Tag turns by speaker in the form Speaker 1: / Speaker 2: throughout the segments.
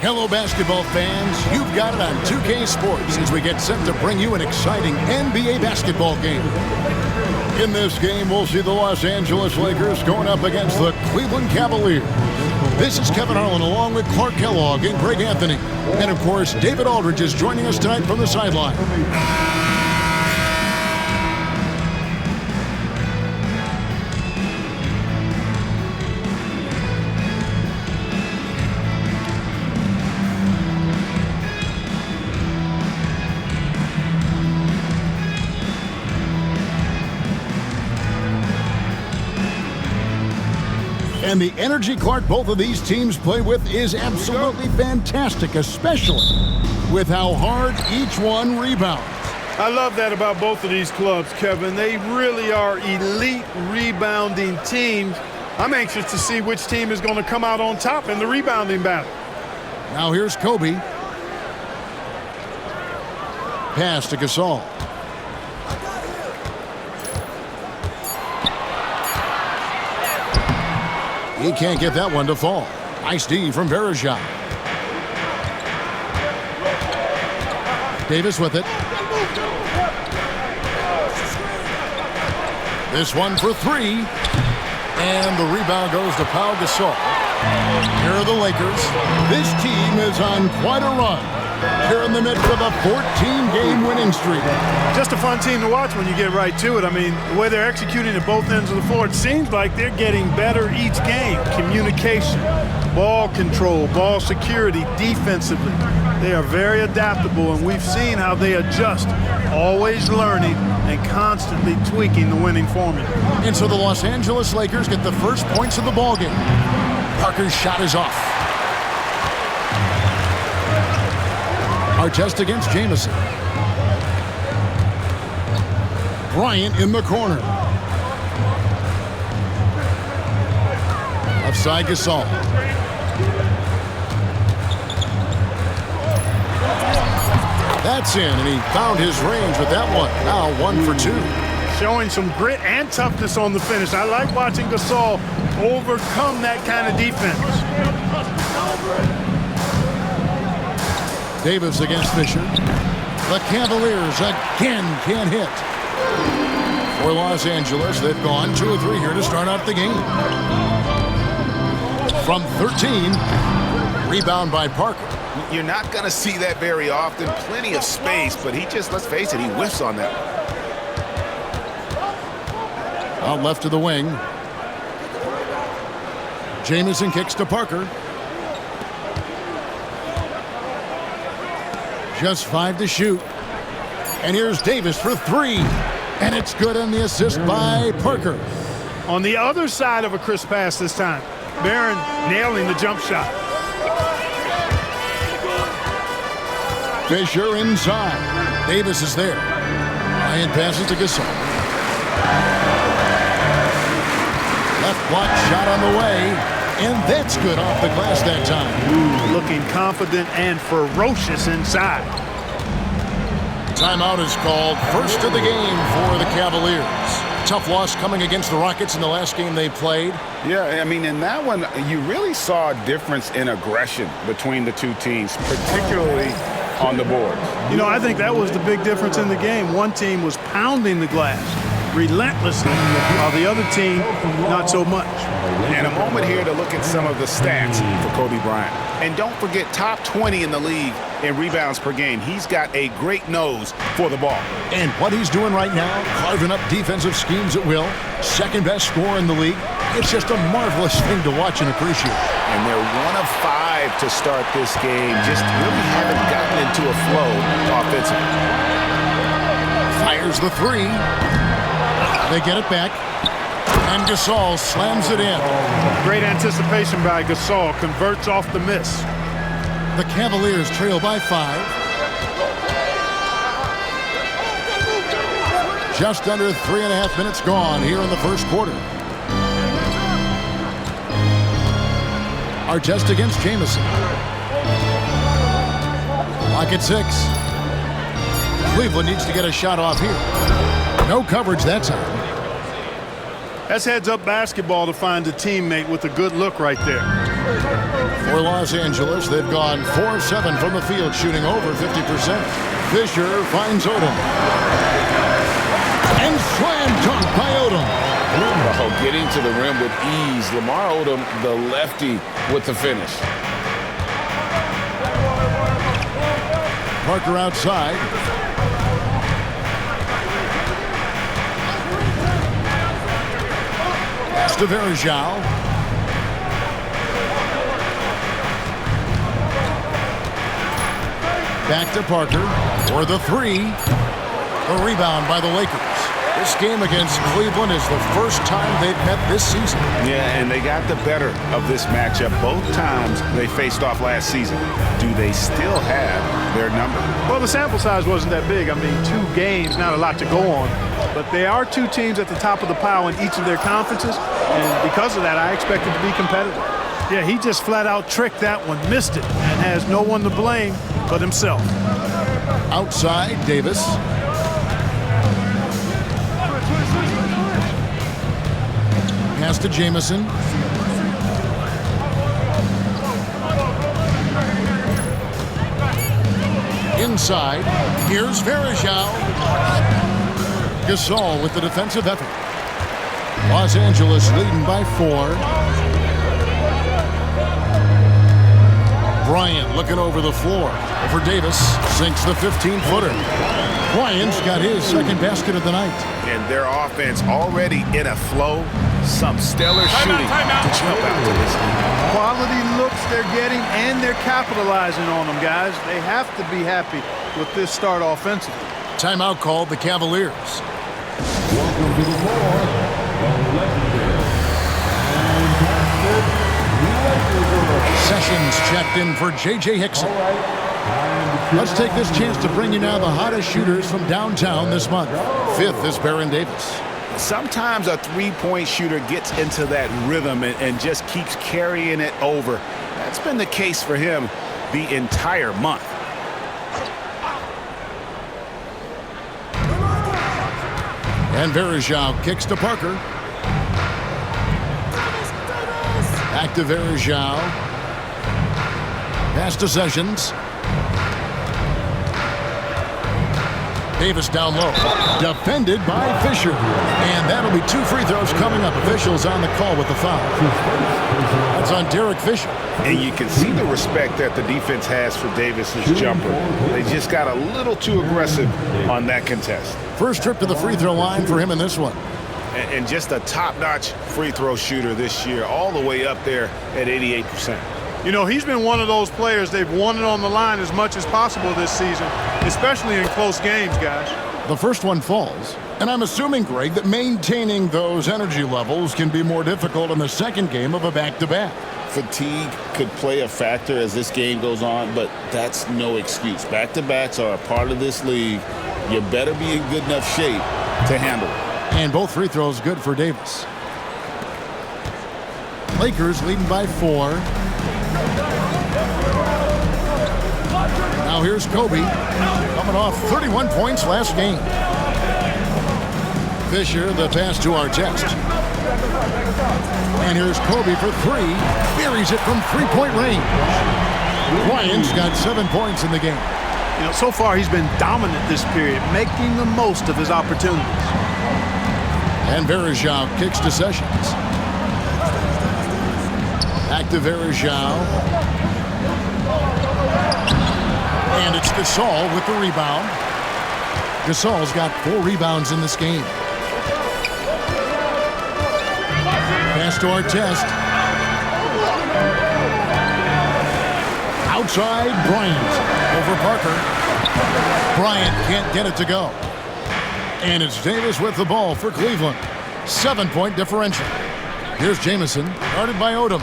Speaker 1: Hello, basketball fans. You've got it on 2K Sports as we get set to bring you an exciting NBA basketball game. In this game, we'll see the Los Angeles Lakers going up against the Cleveland Cavaliers. This is Kevin Harlan along with Clark Kellogg and Greg Anthony. And, of course, David Aldridge is joining us tonight from the sideline. And the energy, Clark, both of these teams play with is absolutely fantastic, especially with how hard each one rebounds.
Speaker 2: I love that about both of these clubs, Kevin. They really are elite rebounding teams. I'm anxious to see which team is going to come out on top in the rebounding battle.
Speaker 1: Now here's Kobe. Pass to Gasol. He can't get that one to fall. Nice D from Varejao. Davis with it. This one for three. And the rebound goes to Pau Gasol. Here are the Lakers. This team is on quite a run. They're in the midst of a 14-game winning streak.
Speaker 2: Just a fun team to watch when you get right to it. I mean, the way they're executing at both ends of the floor, it seems like they're getting better each game. Communication, ball control, ball security, defensively. They are very adaptable, and we've seen how they adjust, always learning and constantly tweaking the winning formula.
Speaker 1: And so the Los Angeles Lakers get the first points of the ballgame. Parker's shot is off. Artest against Jamison. Bryant in the corner. Offside Gasol. That's in, and he found his range with that one. Now 1 for 2.
Speaker 2: Showing some grit and toughness on the finish. I like watching Gasol overcome that kind of defense.
Speaker 1: Davis against Fisher. The Cavaliers again can't hit. For Los Angeles, they've gone 2 of 3 here to start out the game. From 13, rebound by Parker.
Speaker 3: You're not going to see that very often. Plenty of space, but he just, let's face it, he whiffs on that.
Speaker 1: Out left to the wing. Jamison kicks to Parker. Just 5 to shoot. And here's Davis for 3. And it's good on the assist by Parker.
Speaker 2: On the other side of a crisp pass this time. Barron nailing the jump shot.
Speaker 1: Fisher inside. Davis is there. Bryant passes to Gasol. Left block shot on the way. And that's good off the glass that time.
Speaker 2: Looking confident and ferocious inside.
Speaker 1: Timeout is called. First of the game for the Cavaliers. Tough loss coming against the Rockets in the last game they played.
Speaker 3: Yeah, I mean, in that one, you really saw a difference in aggression between the two teams, particularly on the board.
Speaker 2: You know, I think that was the big difference in the game. One team was pounding the glass relentlessly, while the other team, not so much.
Speaker 3: And a moment here to look at some of the stats for Kobe Bryant. And don't forget, top 20 in the league in rebounds per game. He's got a great nose for the ball.
Speaker 1: And what he's doing right now, carving up defensive schemes at will, second best scorer in the league. It's just a marvelous thing to watch and appreciate.
Speaker 3: And they're 1 of 5 to start this game. Just really haven't gotten into a flow offensively.
Speaker 1: Fires the 3. They get it back. And Gasol slams it in.
Speaker 2: Great anticipation by Gasol. Converts off the miss.
Speaker 1: The Cavaliers trail by 5. Just under 3.5 minutes gone here in the first quarter. Artest against Jamison. Lock at 6. Cleveland needs to get a shot off here. No coverage that time.
Speaker 2: That's heads-up basketball to find a teammate with a good look right there.
Speaker 1: For Los Angeles, they've gone 4 of 7 from the field, shooting over 50%. Fisher finds Odom. And slam dunk by Odom.
Speaker 3: Oh, getting to the rim with ease. Lamar Odom, the lefty, with the finish.
Speaker 1: Parker outside. Pass to Varejao. Back to Parker for the 3. The rebound by the Lakers. This game against Cleveland is the first time they've met this season.
Speaker 3: Yeah, and they got the better of this matchup both times they faced off last season. Do they still have their number?
Speaker 2: Well, the sample size wasn't that big. I mean, 2 games, not a lot to go on. But they are 2 teams at the top of the pile in each of their conferences. And because of that, I expect it to be competitive. Yeah, he just flat out tricked that one, missed it, and has no one to blame but himself.
Speaker 1: Outside, Davis. Pass to Jamison. Inside, here's Varejao. Gasol with the defensive effort. Los Angeles leading by 4. Bryant looking over the floor. For Davis, sinks the 15-footer. Bryant's got his second basket of the night.
Speaker 3: And their offense already in a flow. Some stellar shooting to jump out to this league.
Speaker 2: Quality looks they're getting, and they're capitalizing on them, guys. They have to be happy with this start offensively.
Speaker 1: Timeout called the Cavaliers.
Speaker 4: Welcome to the floor, the legendary
Speaker 1: Sessions checked in for J.J. Hickson. Let's take this chance to bring you now the hottest shooters from downtown this month. 5th is Baron Davis.
Speaker 3: Sometimes a three-point shooter gets into that rhythm and just keeps carrying it over. That's been the case for him the entire month.
Speaker 1: And Varejao kicks to Parker. Back to Varejao. Pass to Sessions. Davis down low. Defended by Fisher. And that'll be 2 free throws coming up. Officials on the call with the foul. That's on Derek Fisher.
Speaker 3: And you can see the respect that the defense has for Davis's jumper. They just got a little too aggressive on that contest.
Speaker 1: First trip to the free throw line for him in this one.
Speaker 3: And just a top-notch free throw shooter this year, all the way up there at 88%.
Speaker 2: You know, he's been one of those players they've wanted on the line as much as possible this season, especially in close games, guys.
Speaker 1: The first one falls. And I'm assuming, Greg, that maintaining those energy levels can be more difficult in the second game of a back-to-back.
Speaker 3: Fatigue could play a factor as this game goes on, but that's no excuse. Back-to-backs are a part of this league. You better be in good enough shape to handle it.
Speaker 1: And both free throws good for Davis. Lakers leading by 4. Now here's Kobe, coming off 31 points last game. Fisher, the pass to Artest. And here's Kobe for 3. Buries it from 3-point range. Bryant's got 7 points in the game.
Speaker 2: You know, so far he's been dominant this period, making the most of his opportunities.
Speaker 1: And Varejao kicks to Sessions. Back to Varejao. And it's Gasol with the rebound. Gasol's got 4 rebounds in this game. Pass to Artest. Outside, Bryant over Parker. Bryant can't get it to go. And it's Davis with the ball for Cleveland. 7-point differential. Here's Jamison, guarded by Odom.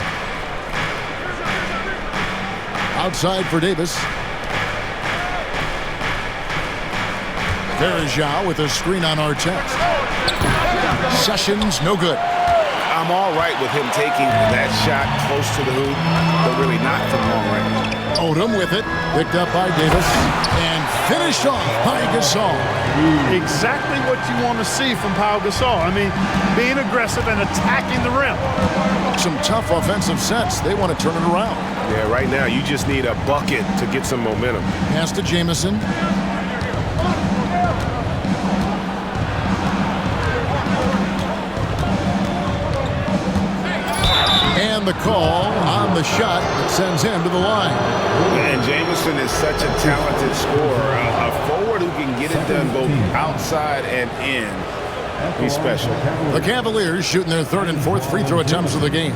Speaker 1: Outside for Davis. Varejao with a screen on Artest. Sessions, no good.
Speaker 3: I'm all right with him taking that shot close to the hoop, but really not for long range.
Speaker 1: Odom with it, picked up by Davis, and finished off by Gasol.
Speaker 2: Exactly what you want to see from Pau Gasol. I mean, being aggressive and attacking the rim.
Speaker 1: Some tough offensive sets. They want to turn it around.
Speaker 5: Yeah, right now you just need a bucket to get some momentum.
Speaker 1: Pass to Jamison. And the call on the shot that sends him to the line.
Speaker 3: And Jamison is such a talented scorer. A forward who can get it done both outside and in. He's special.
Speaker 1: The Cavaliers shooting their third and fourth free throw attempts of the game.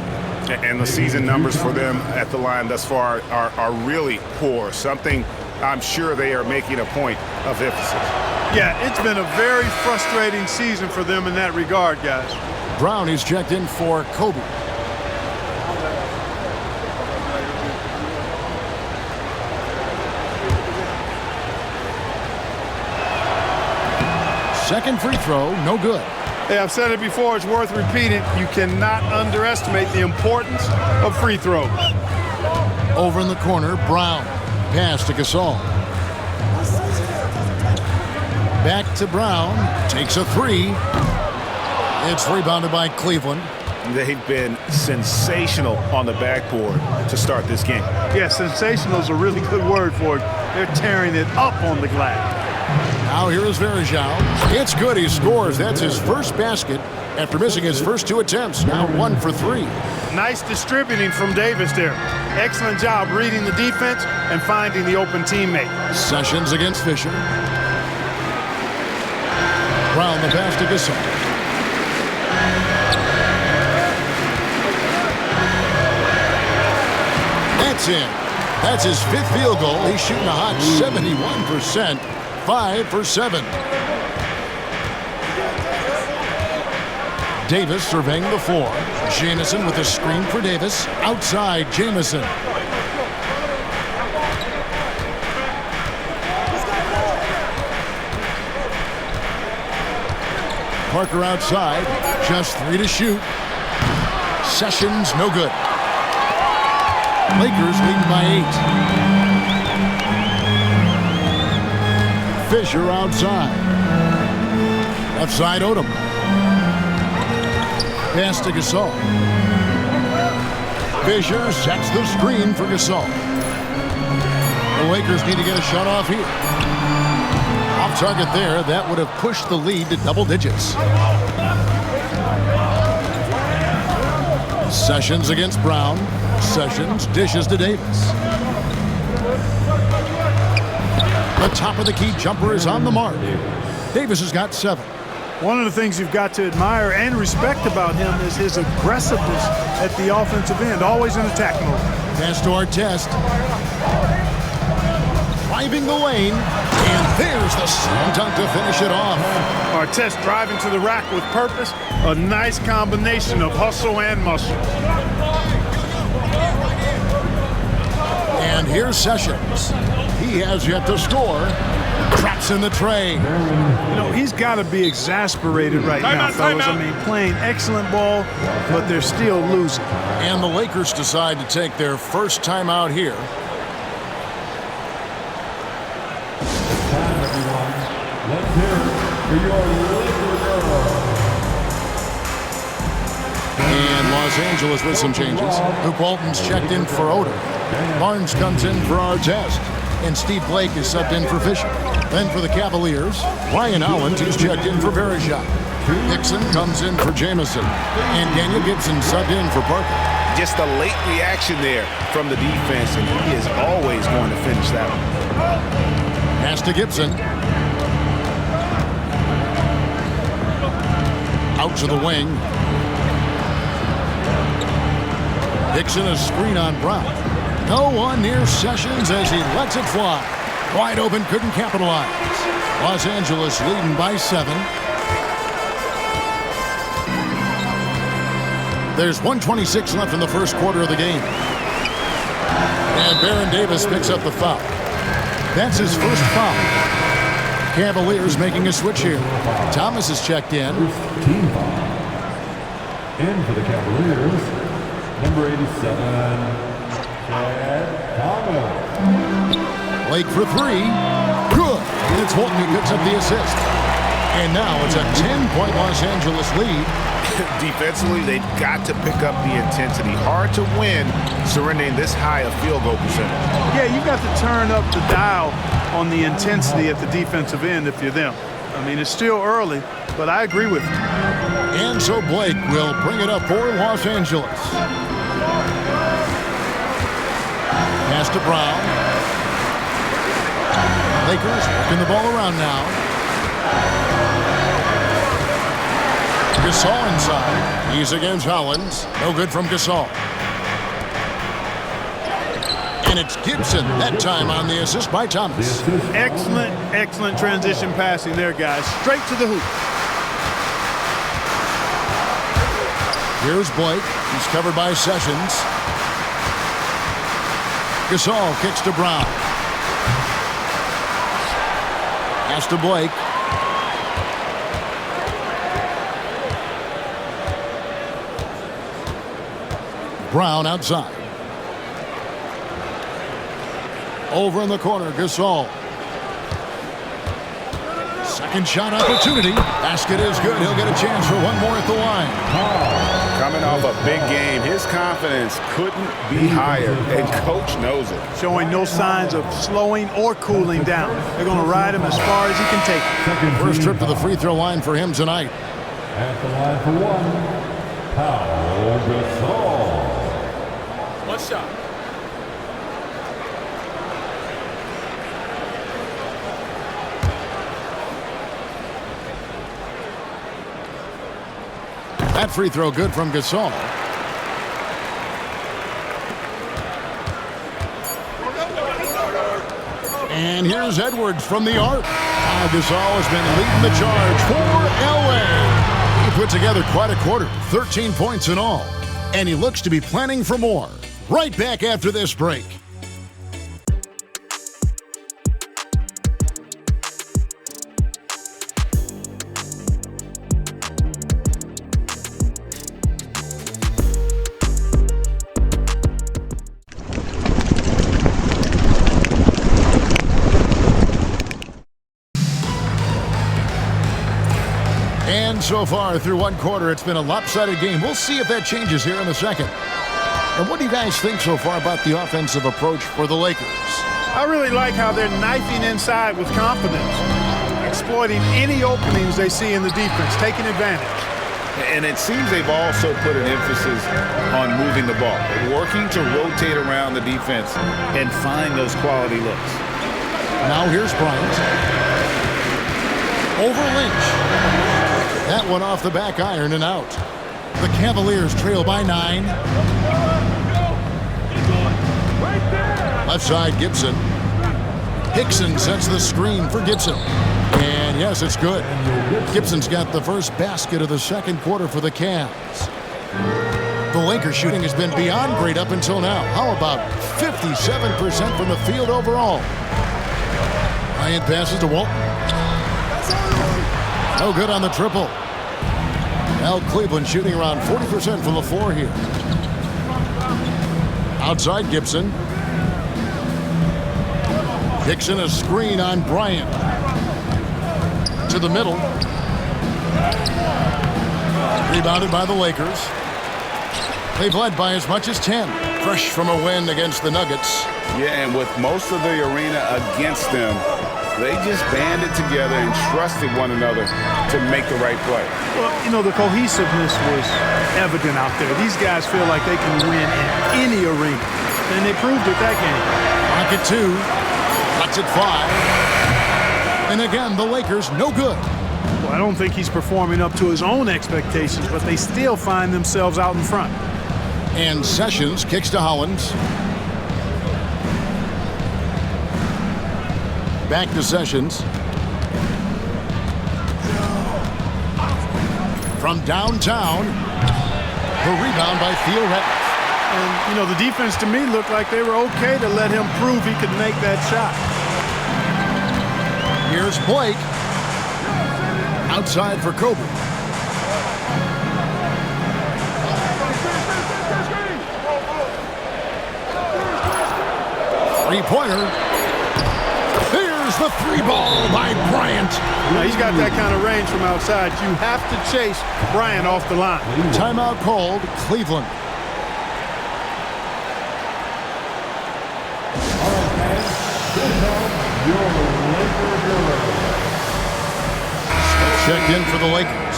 Speaker 5: And the season numbers for them at the line thus far are really poor. Something I'm sure they are making a point of emphasis.
Speaker 2: Yeah, it's been a very frustrating season for them in that regard, guys.
Speaker 1: Brown is checked in for Kobe. Second free throw, no good.
Speaker 2: Hey, I've said it before, it's worth repeating. You cannot underestimate the importance of free throws.
Speaker 1: Over in the corner, Brown. Pass to Gasol. Back to Brown. Takes a three. It's rebounded by Cleveland.
Speaker 5: They've been sensational on the backboard to start this game.
Speaker 2: Yeah, sensational is a really good word for it. They're tearing it up on the glass.
Speaker 1: Now here is Varejao. It's good. He scores. That's his first basket after missing his first two attempts. Now 1 for 3.
Speaker 2: Nice distributing from Davis there. Excellent job reading the defense and finding the open teammate.
Speaker 1: Sessions against Fisher. Brown the pass to Gasol. That's in. That's his fifth field goal. He's shooting a hot 71%. 5 for 7. Davis surveying the floor. Jamison with a screen for Davis. Outside, Jamison. Parker outside. Just 3 to shoot. Sessions, no good. Lakers leading by 8. Fisher outside. Left side, Odom. Pass to Gasol. Fisher sets the screen for Gasol. The Lakers need to get a shot off here. Off target there. That would have pushed the lead to double digits. Sessions against Brown. Sessions dishes to Davis. The top of the key jumper is on the mark. Davis has got 7.
Speaker 2: One of the things you've got to admire and respect about him is his aggressiveness at the offensive end, always in attack mode.
Speaker 1: Pass to Artest. Driving the lane, and there's the slam dunk to finish it off.
Speaker 2: Artest driving to the rack with purpose, a nice combination of hustle and muscle.
Speaker 1: And here's Sessions. He has yet to score. Traps in the tray.
Speaker 2: You know, he's got to be exasperated right now, fellas. I mean, playing excellent ball, but they're still losing.
Speaker 1: And the Lakers decide to take their first time out here.
Speaker 4: Let's hear it for your Laker girls.
Speaker 1: And Los Angeles with some changes. Luke Walton's checked in for Odom. Barnes comes in for Artest. And Steve Blake is subbed in for Fisher. Then for the Cavaliers, Ryan Allen is checked in for Varejao. Hickson comes in for Jamison. And Daniel Gibson subbed in for Parker.
Speaker 5: Just a late reaction there from the defense, and he is always going to finish that one.
Speaker 1: Pass to Gibson. Out to the wing. Hickson a screen on Brown. No one near Sessions as he lets it fly. Wide open, couldn't capitalize. Los Angeles leading by 7. There's 1:26 left in the first quarter of the game. And Baron Davis picks up the foul. That's his first foul. Cavaliers making a switch here. Thomas is checked in.
Speaker 4: Team foul. In for the Cavaliers, number 87, Chad Thomas.
Speaker 1: Blake for three. Good. And it's Holton who picks up the assist. And now it's a 10-point Los Angeles lead.
Speaker 5: Defensively, they've got to pick up the intensity. Hard to win surrendering this high a field goal percentage.
Speaker 2: Yeah, you've got to turn up the dial on the intensity at the defensive end if you're them. I mean, it's still early, but I agree with you.
Speaker 1: And so Blake will bring it up for Los Angeles. Pass to Brown. Lakers working the ball around now. Gasol inside. He's against Hollins. No good from Gasol. And it's Gibson, that time on the assist by Thomas.
Speaker 2: Excellent, excellent transition passing there, guys. Straight to the hoop.
Speaker 1: Here's Blake. He's covered by Sessions. Gasol kicks to Brown. Pass to Blake. Brown outside. Over in the corner, Gasol. Second shot opportunity. Basket is good. He'll get a chance for one more at the line.
Speaker 5: Coming off a big game, his confidence couldn't be higher, and coach knows it.
Speaker 2: Showing no signs of slowing or cooling down. They're going to ride him as far as he can take him.
Speaker 1: First trip to the free throw line for him tonight.
Speaker 4: At the line for one, Pau Gasol.
Speaker 6: One shot.
Speaker 1: That free throw good from Gasol. And here's Edwards from the arc. Pau Gasol has been leading the charge for LA. He put together quite a quarter, 13 points in all. And he looks to be planning for more. Right back after this break. And so far through one quarter, it's been a lopsided game. We'll see if that changes here in the second. And what do you guys think so far about the offensive approach for the Lakers?
Speaker 2: I really like how they're knifing inside with confidence, exploiting any openings they see in the defense, taking advantage.
Speaker 3: And it seems they've also put an emphasis on moving the ball, working to rotate around the defense and find those quality looks.
Speaker 1: Now here's Bryant. Over Lynch. That one off the back iron and out. The Cavaliers trail by 9. Left side, Gibson. Hickson sets the screen for Gibson. And yes, it's good. Gibson's got the first basket of the second quarter for the Cavs. The Lakers shooting has been beyond great up until now. How about 57% from the field overall? Bryant passes to Walton. No good on the triple. Now Cleveland shooting around 40% from the floor here. Outside Gibson. Hickson a screen on Bryant. To the middle. Rebounded by the Lakers. They've led by as much as 10. Fresh from a win against the Nuggets.
Speaker 3: Yeah, and with most of the arena against them, they just banded together and trusted one another to make the right play.
Speaker 2: Well, you know, the cohesiveness was evident out there. These guys feel like they can win in any arena, and they proved it that game.
Speaker 1: Pocket 2, cuts it 5. And again, the Lakers no good.
Speaker 2: Well, I don't think he's performing up to his own expectations, but they still find themselves out in front.
Speaker 1: And Sessions kicks to Hollins. Back to Sessions. From downtown, the rebound by Theo Reddick.
Speaker 2: And, you know, the defense to me looked like they were okay to let him prove he could make that shot.
Speaker 1: Here's Blake. Outside for Kobe. Three-pointer. Here's the three ball by Bryant.
Speaker 2: Now, he's got that kind of range from outside. You have to chase Bryant off the line.
Speaker 1: Timeout called, Cleveland. Checked in for the Lakers.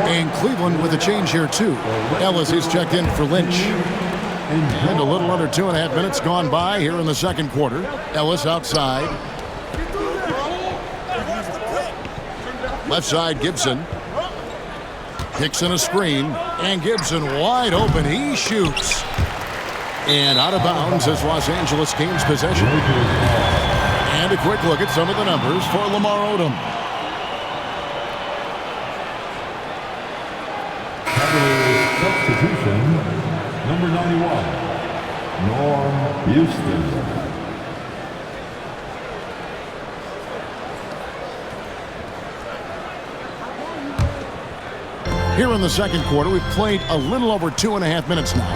Speaker 1: And Cleveland with a change here, too. Ellis is checked in for Lynch. And a little under 2.5 minutes gone by here in the second quarter. Ellis outside. Left side, Gibson. Hickson a screen. And Gibson wide open. He shoots. And out of bounds as Los Angeles gains possession. And a quick look at some of the numbers for Lamar Odom.
Speaker 4: Substitution, number 91, Norm Houston.
Speaker 1: Here in the second quarter, we've played a little over 2.5 minutes now.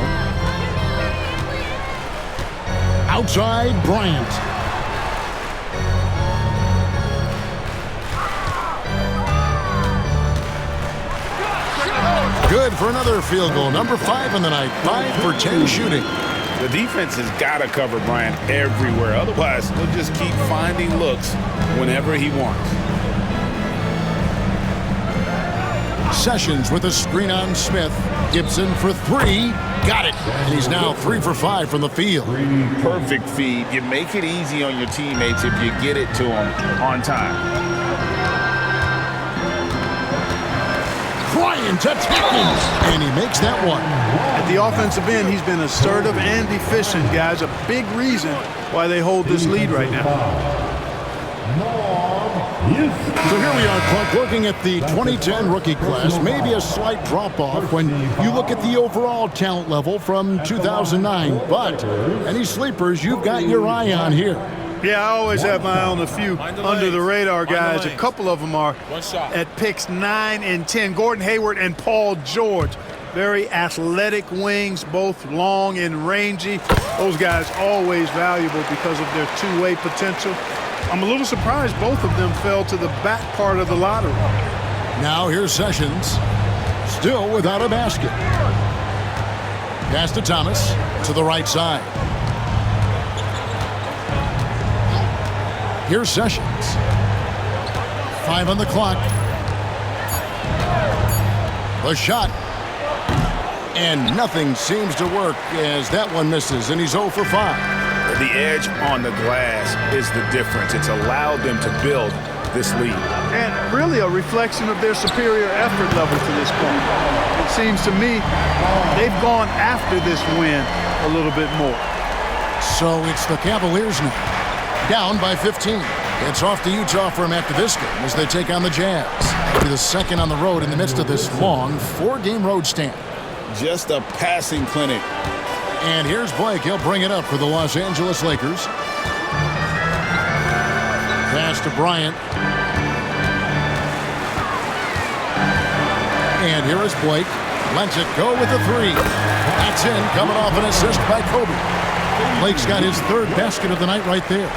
Speaker 1: Outside, Bryant. Good for another field goal. Number 5 in the night. 5 for 10 shooting.
Speaker 3: The defense has got to cover Bryant everywhere. Otherwise, he'll just keep finding looks whenever he wants.
Speaker 1: Sessions with a screen on Smith. Gibson for 3. Got it. And he's now 3 for 5 from the field.
Speaker 3: Perfect feed. You make it easy on your teammates if you get it to them on time.
Speaker 1: Bryant attacking, and he makes that one.
Speaker 2: At the offensive end, he's been assertive and efficient, guys. A big reason why they hold this lead right now.
Speaker 1: So here we are, Clark, looking at the 2010 rookie class. Maybe a slight drop-off when you look at the overall talent level from 2009. But any sleepers you've got your eye on here?
Speaker 2: Yeah, I always have my eye on a few under-the-radar guys. A couple of them are at picks 9 and 10. Gordon Hayward and Paul George. Very athletic wings, both long and rangy. Those guys always valuable because of their two-way potential. I'm a little surprised both of them fell to the back part of the lottery.
Speaker 1: Now here's Sessions, still without a basket. Pass to Thomas, to the right side. Here's Sessions. 5 on the clock. The shot. And nothing seems to work as that one misses, and he's 0 for 5.
Speaker 3: The edge on the glass is the difference. It's allowed them to build this lead.
Speaker 2: And really a reflection of their superior effort level to this point. It seems to me they've gone after this win a little bit more.
Speaker 1: So it's the Cavaliers now. Down by 15. It's off to Utah for him after this game as they take on the Jazz. To the second on the road in the midst of this long 4-game road stand.
Speaker 3: Just a passing clinic.
Speaker 1: And here's Blake. He'll bring it up for the Los Angeles Lakers. Pass to Bryant. And here is Blake. Lets it go with the 3. That's in, coming off an assist by Kobe. Blake's got his 3rd basket of the night right there.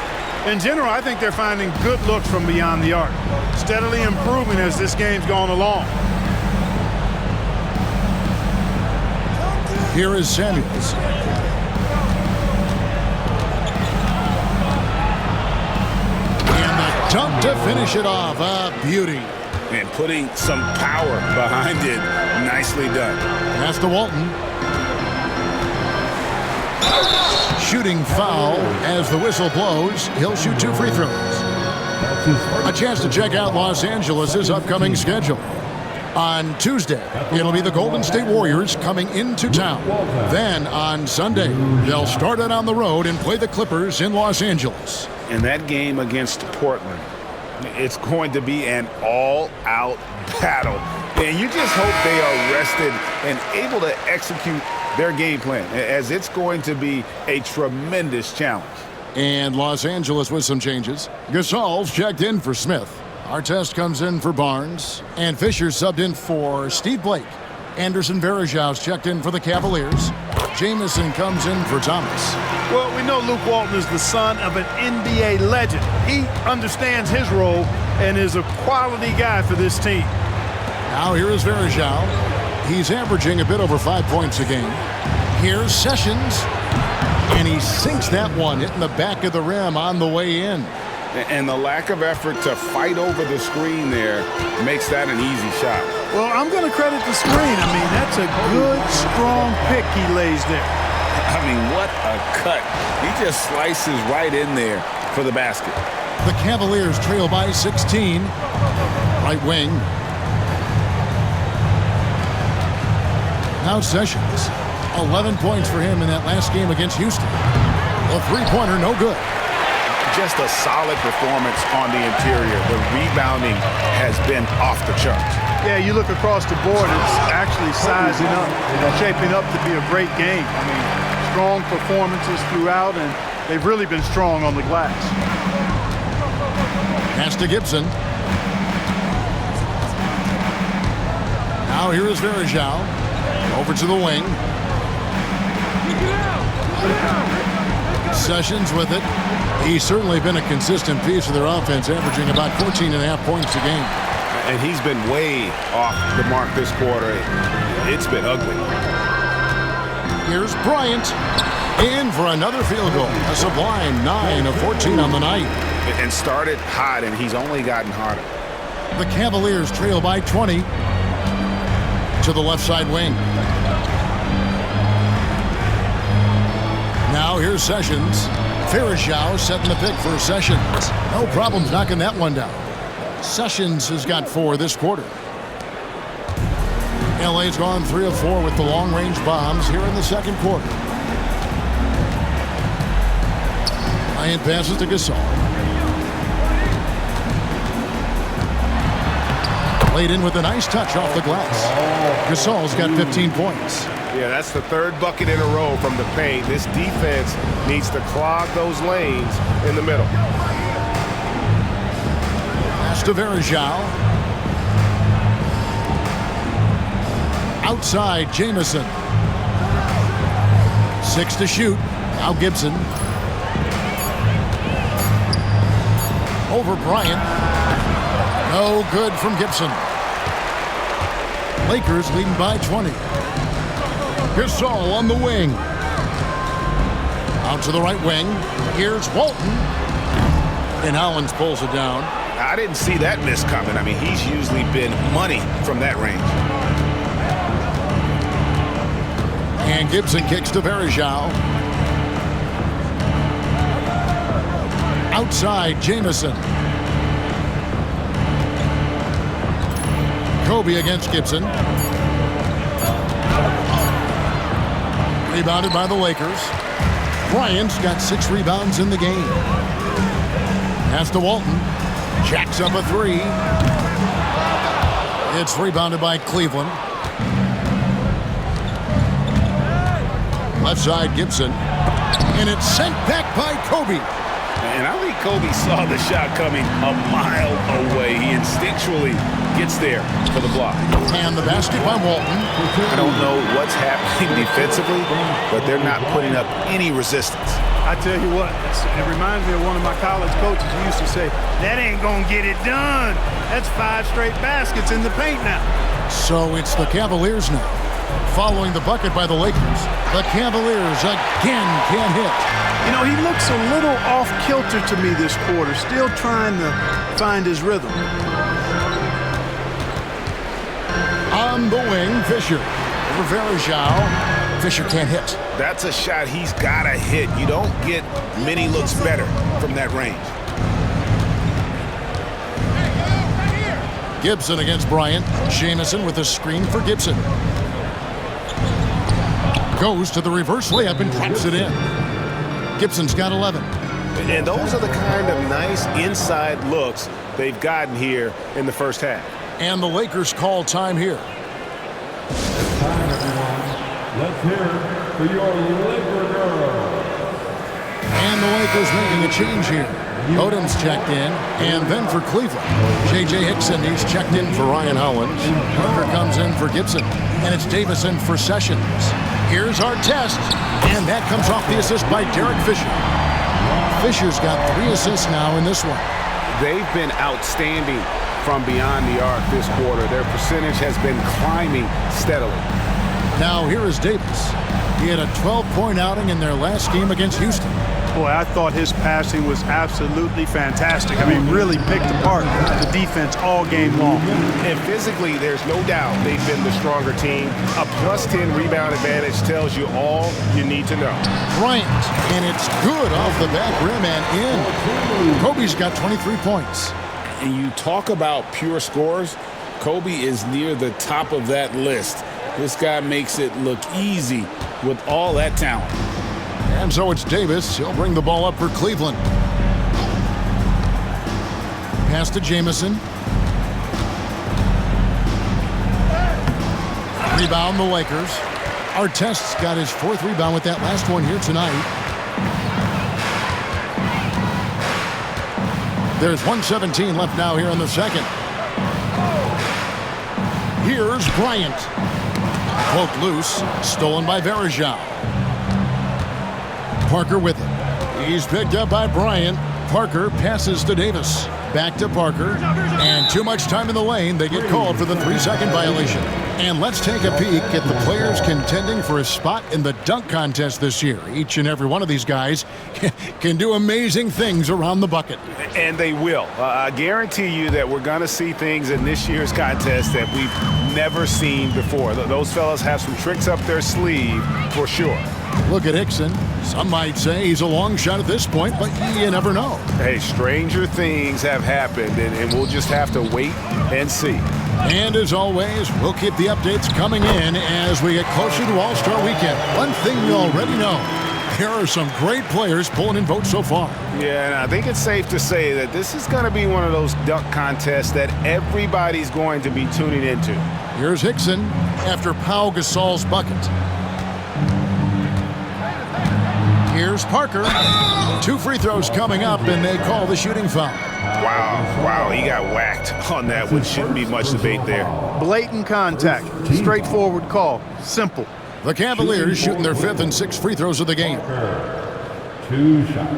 Speaker 2: In general, I think they're finding good looks from beyond the arc. Steadily improving as this game's gone along.
Speaker 1: Here is Samuels. And the dunk to finish it off. A beauty.
Speaker 3: And putting some power behind it. Nicely done.
Speaker 1: Pass to Walton. Shooting foul as the whistle blows. He'll shoot 2 free throws. A chance to check out Los Angeles' upcoming schedule. On Tuesday, it'll be the Golden State Warriors coming into town. Then on Sunday, they'll start it on the road and play the Clippers in Los Angeles.
Speaker 3: And that game against Portland, it's going to be an all-out battle. And you just hope they are rested and able to execute their game plan, as it's going to be a tremendous challenge.
Speaker 1: And Los Angeles with some changes. Gasol's checked in for Smith. Artest comes in for Barnes. And Fisher subbed in for Steve Blake. Anderson Varejao's checked in for the Cavaliers. Jamison comes in for Thomas.
Speaker 2: Well, we know Luke Walton is the son of an NBA legend. He understands his role and is a quality guy for this team.
Speaker 1: Now here is Varejao. He's averaging a bit over 5 points a game. Here's Sessions. And he sinks that one, hitting the back of the rim on the way in.
Speaker 3: And the lack of effort to fight over the screen there makes that an easy shot.
Speaker 2: Well, I'm going to credit the screen. I mean, that's a good, strong pick he lays there.
Speaker 3: I mean, what a cut. He just slices right in there for the basket.
Speaker 1: The Cavaliers trail by 16. Right wing. Now Sessions. 11 points for him in that last game against Houston. A three-pointer, no good.
Speaker 3: Just a solid performance on the interior. The rebounding has been off the charts.
Speaker 2: Yeah, you look across the board, it's actually sizing up and shaping up to be a great game. I mean, strong performances throughout, and they've really been strong on the glass.
Speaker 1: Pass to Gibson. Now here is Varejao. Over to the wing. Sessions with it. He's certainly been a consistent piece of their offense, averaging about 14.5 points a game.
Speaker 3: And he's been way off the mark this quarter. It's been ugly.
Speaker 1: Here's Bryant. In for another field goal. A sublime 9 of 14 on the night.
Speaker 3: And started hot, and he's only gotten harder.
Speaker 1: The Cavaliers trail by 20 to the left side wing. Now here's Sessions. Varejao setting the pick for Sessions. No problems knocking that one down. Sessions has got 4 this quarter. LA's gone 3 of 4 with the long-range bombs here in the second quarter. Bryant passes to Gasol. Played in with a nice touch off the glass. Gasol's got 15 points.
Speaker 5: Yeah, that's the third bucket in a row from the paint. This defense needs to clog those lanes in the middle.
Speaker 1: Pass to Varejao. Outside, Jamison. 6 to shoot. Now Gibson. Over Bryant. No good from Gibson. Lakers leading by 20. Gasol on the wing. Out to the right wing. Here's Walton. And Hollins pulls it down.
Speaker 3: I didn't see that miss coming. I mean, he's usually been money from that range.
Speaker 1: And Gibson kicks to Varejao. Outside, Jamison. Kobe against Gibson. Rebounded by the Lakers. Bryant's got 6 rebounds in the game. Pass to Walton. Jacks up a 3. It's rebounded by Cleveland. Left side, Gibson. And it's sent back by Kobe.
Speaker 3: And I think Kobe saw the shot coming a mile away. He instinctually gets there for the block.
Speaker 1: And the basket by Walton.
Speaker 3: I don't know what's happening defensively, but they're not putting up any resistance.
Speaker 2: I tell you what, it reminds me of one of my college coaches who used to say, that ain't gonna get it done. That's 5 straight baskets in the paint now.
Speaker 1: So it's the Cavaliers now. Following the bucket by the Lakers, the Cavaliers again can't hit.
Speaker 2: You know, he looks a little off-kilter to me this quarter, still trying to find his rhythm.
Speaker 1: On the wing, Fisher. Over Varejao. Fisher can't hit.
Speaker 3: That's a shot he's got to hit. You don't get many looks better from that range.
Speaker 1: Gibson against Bryant. Jamison with a screen for Gibson. Goes to the reverse layup and traps it in. Gibson's got 11.
Speaker 5: And those are the kind of nice inside looks they've gotten here in the first half.
Speaker 1: And the Lakers call time here.
Speaker 4: It's time, everyone. Let's hear it for your Laker.
Speaker 1: And the Lakers making a change here. Odom's checked in, and then for Cleveland, J.J. Hickson, he's checked in for Ryan Hollins. Parker comes in for Gibson, and it's Davis in for Sessions. Here's Artest, and that comes off the assist by Derek Fisher. Fisher's got 3 assists now in this one.
Speaker 3: They've been outstanding from beyond the arc this quarter. Their percentage has been climbing steadily.
Speaker 1: Now here is Davis. He had a 12-point outing in their last game against Houston.
Speaker 2: Boy, I thought his passing was absolutely fantastic. I mean, really picked apart the defense all game long.
Speaker 5: And physically, there's no doubt they've been the stronger team. A +10 rebound advantage tells you all you need to know.
Speaker 1: Bryant, and it's good off the back rim and in. Kobe's got 23 points.
Speaker 3: And you talk about pure scores, Kobe is near the top of that list. This guy makes it look easy with all that talent.
Speaker 1: And so it's Davis. He'll bring the ball up for Cleveland. Pass to Jamison. Rebound the Lakers. Artest's got his 4th rebound with that last one here tonight. There's 1:17 left now here in the second. Here's Bryant. Poked loose. Stolen by Varejao. Parker with it. He's picked up by Bryant. Parker passes to Davis. Back to Parker. And too much time in the lane. They get called for the 3-second violation. And let's take a peek at the players contending for a spot in the dunk contest this year. Each and every one of these guys can do amazing things around the bucket.
Speaker 5: And they will. I guarantee you that we're going to see things in this year's contest that we've never seen before. Those fellas have some tricks up their sleeve for sure.
Speaker 1: Look at Hickson. Some might say he's a long shot at this point, but you never know.
Speaker 5: Hey, stranger things have happened, and we'll just have to wait and see.
Speaker 1: And as always, we'll keep the updates coming in as we get closer to All-Star Weekend. One thing you already know, there are some great players pulling in votes so far.
Speaker 5: Yeah, and I think it's safe to say that this is going to be one of those dunk contests that everybody's going to be tuning into.
Speaker 1: Here's Hickson after Pau Gasol's bucket. Here's Parker. 2 free throws coming up, and they call the shooting foul.
Speaker 5: Wow, he got whacked on that one. Shouldn't be much debate there.
Speaker 2: Blatant contact. Straightforward call. Simple.
Speaker 1: The Cavaliers shooting their 5th and 6th free throws of the game.
Speaker 4: 2 shots.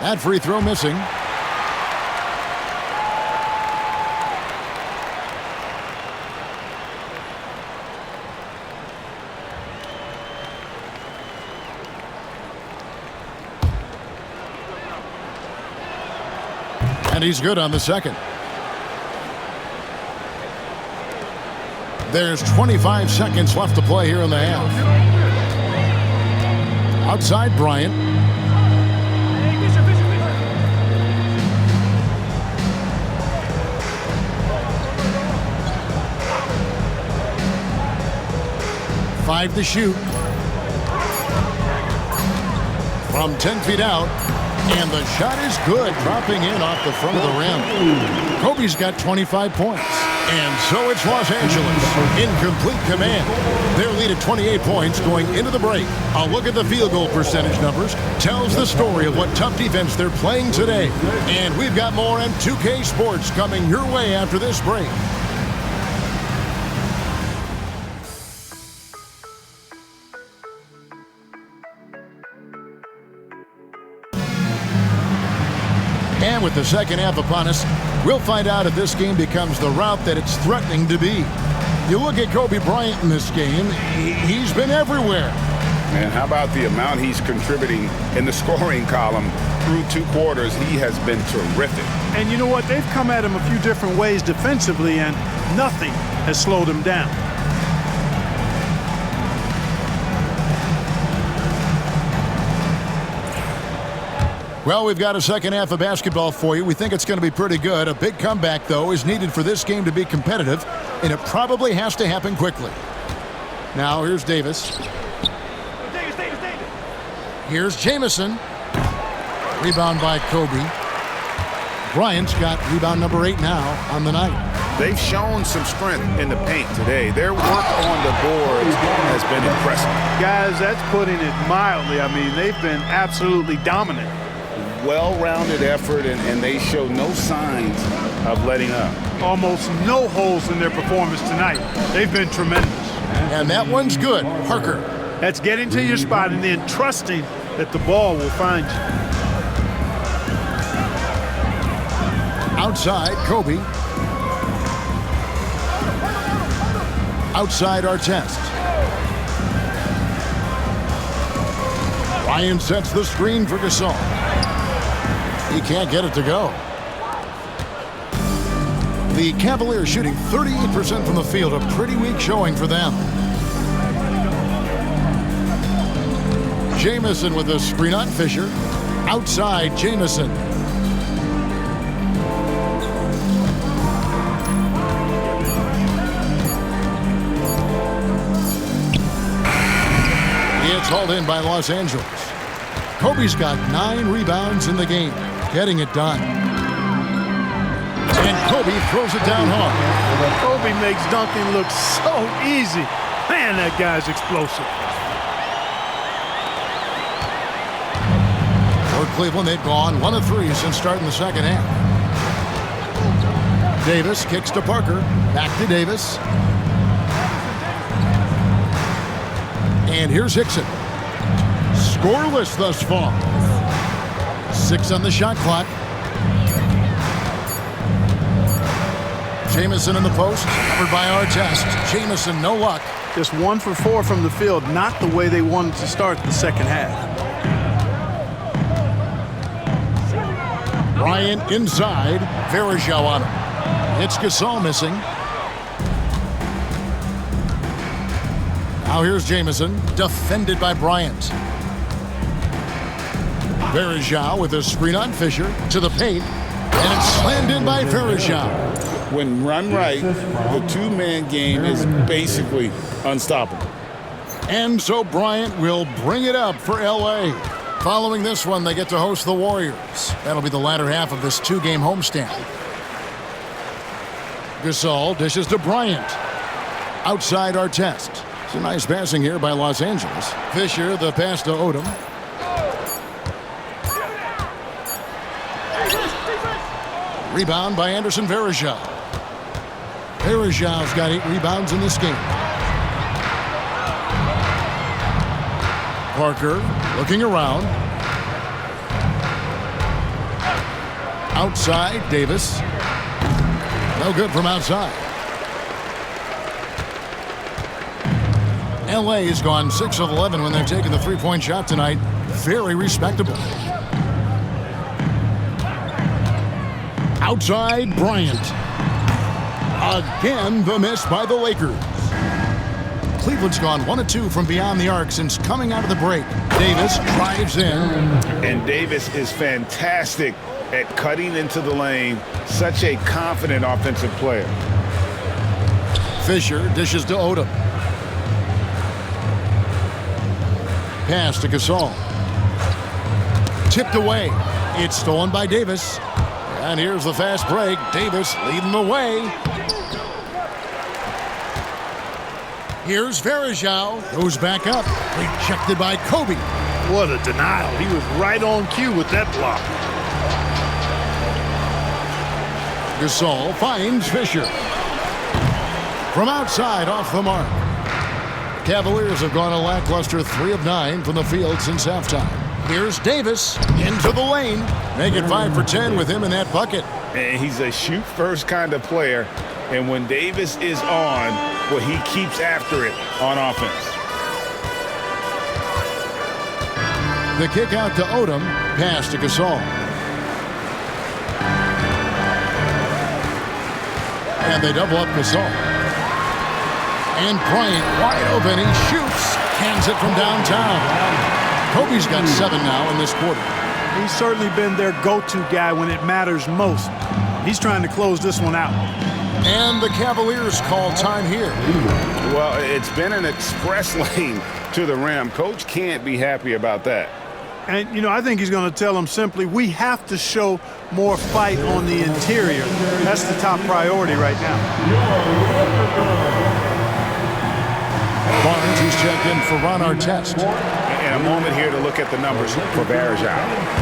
Speaker 1: That free throw missing. And he's good on the second. There's 25 seconds left to play here in the half. Outside Bryant. Five to shoot. From 10 feet out. And the shot is good, dropping in off the front of the rim. Kobe's got 25 points. And so it's Los Angeles in complete command. Their lead at 28 points going into the break. A look at the field goal percentage numbers tells the story of what tough defense they're playing today. And we've got more on 2K Sports coming your way after this break. And with the second half upon us, we'll find out if this game becomes the route that it's threatening to be. You look at Kobe Bryant in this game, he's been everywhere.
Speaker 5: And how about the amount he's contributing in the scoring column through 2 quarters? He has been terrific.
Speaker 2: And you know what? They've come at him a few different ways defensively, and nothing has slowed him down.
Speaker 1: Well, we've got a second half of basketball for you. We think it's going to be pretty good. A big comeback, though, is needed for this game to be competitive, and it probably has to happen quickly. Now, here's Davis. Here's Jamison. Rebound by Kobe. Bryant's got rebound number 8 now on the night.
Speaker 5: They've shown some strength in the paint today. Their work on the boards has been impressive.
Speaker 2: Guys, that's putting it mildly. I mean, they've been absolutely dominant.
Speaker 3: well-rounded effort, and they show no signs of letting up.
Speaker 2: Almost no holes in their performance tonight. They've been tremendous.
Speaker 1: And that one's good. Parker.
Speaker 2: That's getting to your spot and then trusting that the ball will find you.
Speaker 1: Outside, Kobe. Outside, Artest. Bryant sets the screen for Gasol. He can't get it to go. The Cavaliers shooting 38% from the field, a pretty weak showing for them. Jamison with a screen on Fisher. Outside, Jamison. It's hauled in by Los Angeles. Kobe's got 9 rebounds in the game, getting it done. And Kobe throws it down hard.
Speaker 2: Kobe makes dunking look so easy. Man, that guy's explosive.
Speaker 1: For Cleveland, they've gone 1 of 3 since starting the second half. Davis kicks to Parker. Back to Davis. And here's Hickson. Scoreless thus far. 6 on the shot clock. Jamison in the post, covered by Artest. Jamison, no luck.
Speaker 2: Just 1 for 4 from the field, not the way they wanted to start the second half.
Speaker 1: Bryant inside. Varejao on him. It's Gasol missing. Now here's Jamison, defended by Bryant. Varejao with a screen on Fisher to the paint, and it's slammed in by Varejao.
Speaker 3: When run right, the two-man game is basically unstoppable.
Speaker 1: And so Bryant will bring it up for L.A. Following this one, they get to host the Warriors. That'll be the latter half of this 2-game homestand. Gasol dishes to Bryant. Outside Artest. It's a nice passing here by Los Angeles. Fisher, the pass to Odom. Rebound by Anderson Varejao. Varejao's got 8 rebounds in this game. Parker looking around. Outside, Davis. No good from outside. LA has gone 6 of 11 when they've taken the 3-point shot tonight. Very respectable. Outside, Bryant. Again, the miss by the Lakers. Cleveland's gone 1 of 2 from beyond the arc since coming out of the break. Davis drives in.
Speaker 3: And Davis is fantastic at cutting into the lane. Such a confident offensive player.
Speaker 1: Fisher dishes to Odom. Pass to Gasol. Tipped away. It's stolen by Davis. And here's the fast break. Davis leading the way. Here's Varejao. Goes back up. Rejected by Kobe.
Speaker 2: What a denial. He was right on cue with that block.
Speaker 1: Gasol finds Fisher. From outside, off the mark. Cavaliers have gone a lackluster 3 of 9 from the field since halftime. Here's Davis into the lane. Make it 5 for 10 with him in that bucket.
Speaker 3: And he's a shoot-first kind of player. And when Davis is on, well, he keeps after it on offense.
Speaker 1: The kick out to Odom. Pass to Gasol. And they double up Gasol. And Bryant wide open. He shoots. Cans it from downtown. Kobe's got 7 now in this quarter.
Speaker 2: He's certainly been their go-to guy when it matters most. He's trying to close this one out.
Speaker 1: And the Cavaliers call time here.
Speaker 3: Well, it's been an express lane to the rim. Coach can't be happy about that.
Speaker 2: And, you know, I think he's going to tell them simply, we have to show more fight on the interior. That's the top priority right now.
Speaker 1: Barnes, who's checked in for Artest.
Speaker 3: And And a moment here to look at the numbers for Varejao.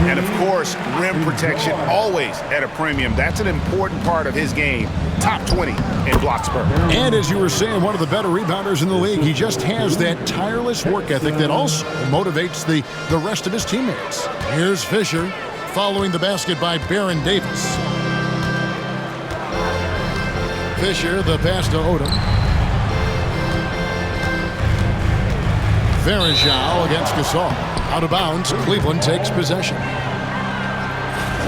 Speaker 3: And, of course, rim protection always at a premium. That's an important part of his game. Top 20 in Bloxburg.
Speaker 1: And as you were saying, one of the better rebounders in the league. He just has that tireless work ethic that also motivates the rest of his teammates. Here's Fisher following the basket by Baron Davis. Fisher, the pass to Odom. Varejao against Gasol. Out of bounds, Cleveland takes possession.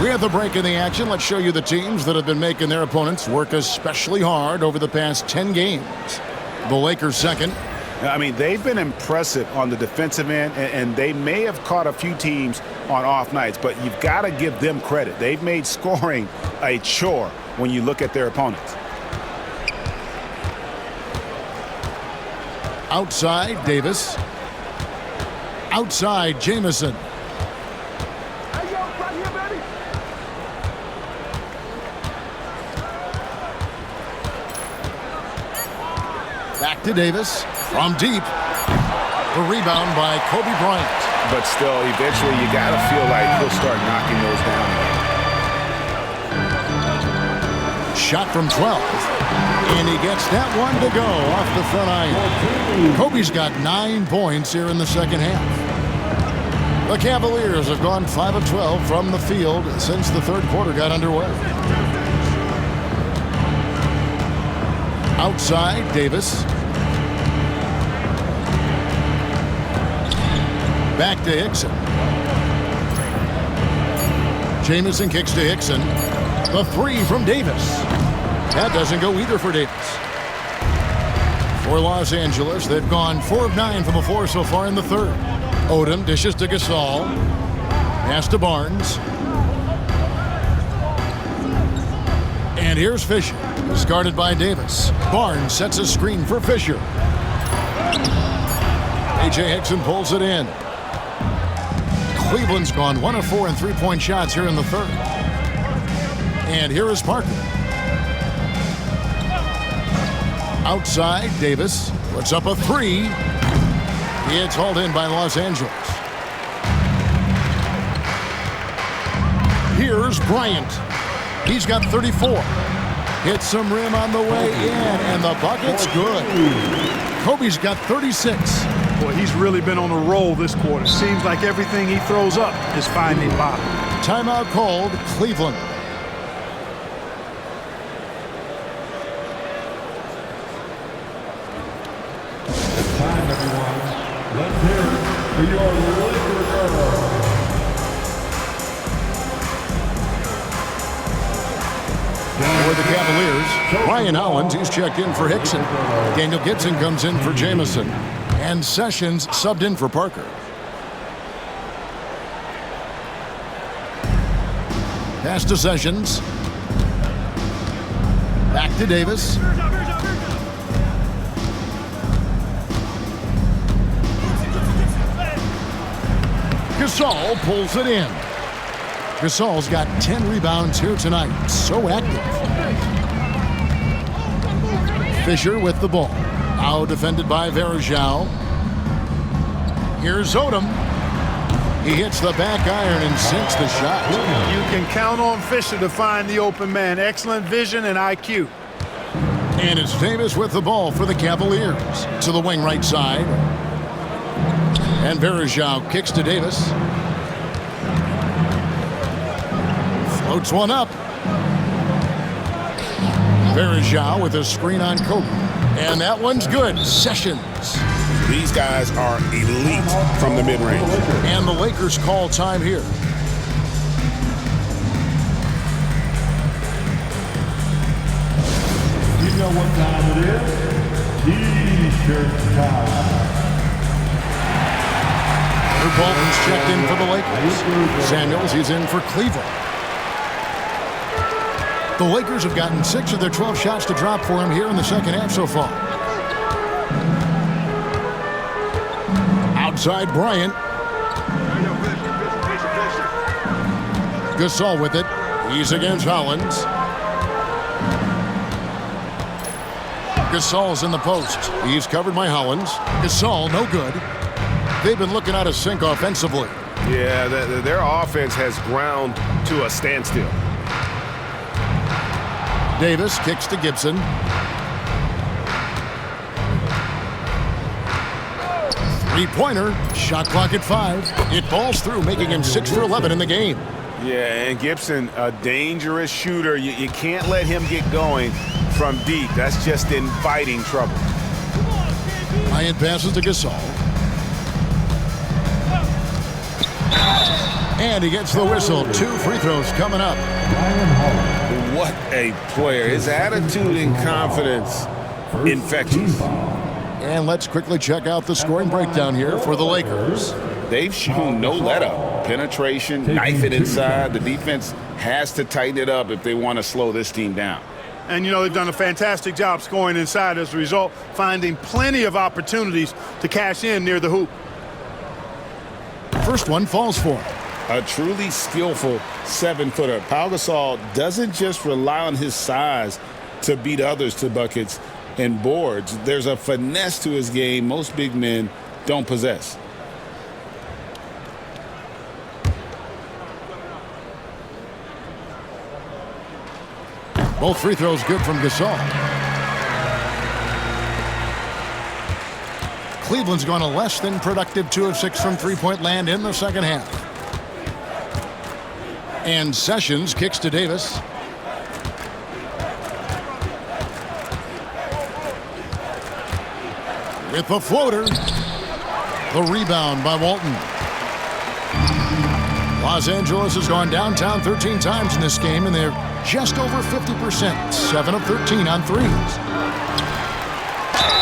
Speaker 1: We have the break in the action. Let's show you the teams that have been making their opponents work especially hard over the past 10 games. The Lakers second.
Speaker 3: I mean, they've been impressive on the defensive end, and they may have caught a few teams on off nights, but you've got to give them credit. They've made scoring a chore when you look at their opponents.
Speaker 1: Outside, Davis. Outside, Jamison. Back to Davis from deep. The rebound by Kobe Bryant.
Speaker 3: But still, eventually you got to feel like he'll start knocking those down.
Speaker 1: Shot from 12. And he gets that one to go off the front iron. Kobe's got 9 points here in the second half. The Cavaliers have gone 5 of 12 from the field since the third quarter got underway. Outside, Davis. Back to Hickson. Jamison kicks to Hickson. The three from Davis. That doesn't go either for Davis. For Los Angeles, they've gone 4 of 9 from the floor so far in the third. Odom dishes to Gasol. Pass to Barnes. And here's Fisher. He's guarded by Davis. Barnes sets a screen for Fisher. A.J. Hickson pulls it in. Cleveland's gone 1 of 4 in three-point shots here in the third. And here is Parker. Outside, Davis puts up a three. It's hauled in by Los Angeles. Here's Bryant. He's got 34. Hits some rim on the way in, and the bucket's good. Kobe's got 36.
Speaker 2: Boy, he's really been on a roll this quarter. Seems like everything he throws up is finding bottom.
Speaker 1: Timeout called, Cleveland.
Speaker 4: It's time, everyone. Let's hear it for your Lakers girls.
Speaker 1: For the Cavaliers, Ryan Hollins, he's checked in for Hickson. Daniel Gibson comes in for Jamison. And Sessions subbed in for Parker. Pass to Sessions. Back to Davis. Gasol pulls it in. Gasol's got 10 rebounds here tonight. So active. Fisher with the ball. Now defended by Varejao. Here's Odom. He hits the back iron and sinks the shot.
Speaker 2: You can count on Fisher to find the open man. Excellent vision and IQ.
Speaker 1: And it's Davis with the ball for the Cavaliers. To the wing right side. And Varejao kicks to Davis. Floats one up. Varejao with a screen on Kobe. And that one's good. Sessions.
Speaker 3: These guys are elite from the mid-range.
Speaker 1: And the Lakers call time here.
Speaker 4: You know what time it is? T-shirt time.
Speaker 1: Bolton's checked in for the Lakers. Samuels, he's in for Cleveland. The Lakers have gotten 6 of their 12 shots to drop for him here in the second half so far. Outside Bryant. Gasol with it. He's against Hollins. Gasol's in the post. He's covered by Hollins. Gasol, no good. they've been looking out of sync offensively.
Speaker 5: Yeah, their offense has ground to a standstill.
Speaker 1: Davis kicks to Gibson. Three-pointer, shot clock at 5. It falls through, making him 6 for 11 in the game.
Speaker 5: Yeah, and Gibson, a dangerous shooter. You can't let him get going from deep. That's just inviting trouble.
Speaker 1: Bryant passes to Gasol. And he gets the whistle. 2 free throws coming up.
Speaker 5: What a player. His attitude and confidence, infectious.
Speaker 1: And let's quickly check out the scoring breakdown here for the Lakers.
Speaker 5: They've shown no let-up. Penetration, knife it inside. The defense has to tighten it up if they want to slow this team down.
Speaker 2: And, you know, they've done a fantastic job scoring inside as a result, finding plenty of opportunities to cash in near the hoop.
Speaker 1: First one falls for him.
Speaker 5: A truly skillful 7-footer. Pau Gasol doesn't just rely on his size to beat others to buckets and boards. There's a finesse to his game most big men don't possess.
Speaker 1: Both free throws good from Gasol. Cleveland's gone a less than productive 2 of 6 from three-point land in the second half. And Sessions kicks to Davis. With the floater. The rebound by Walton. Los Angeles has gone downtown 13 times in this game, and they're just over 50%. 7 of 13 on threes.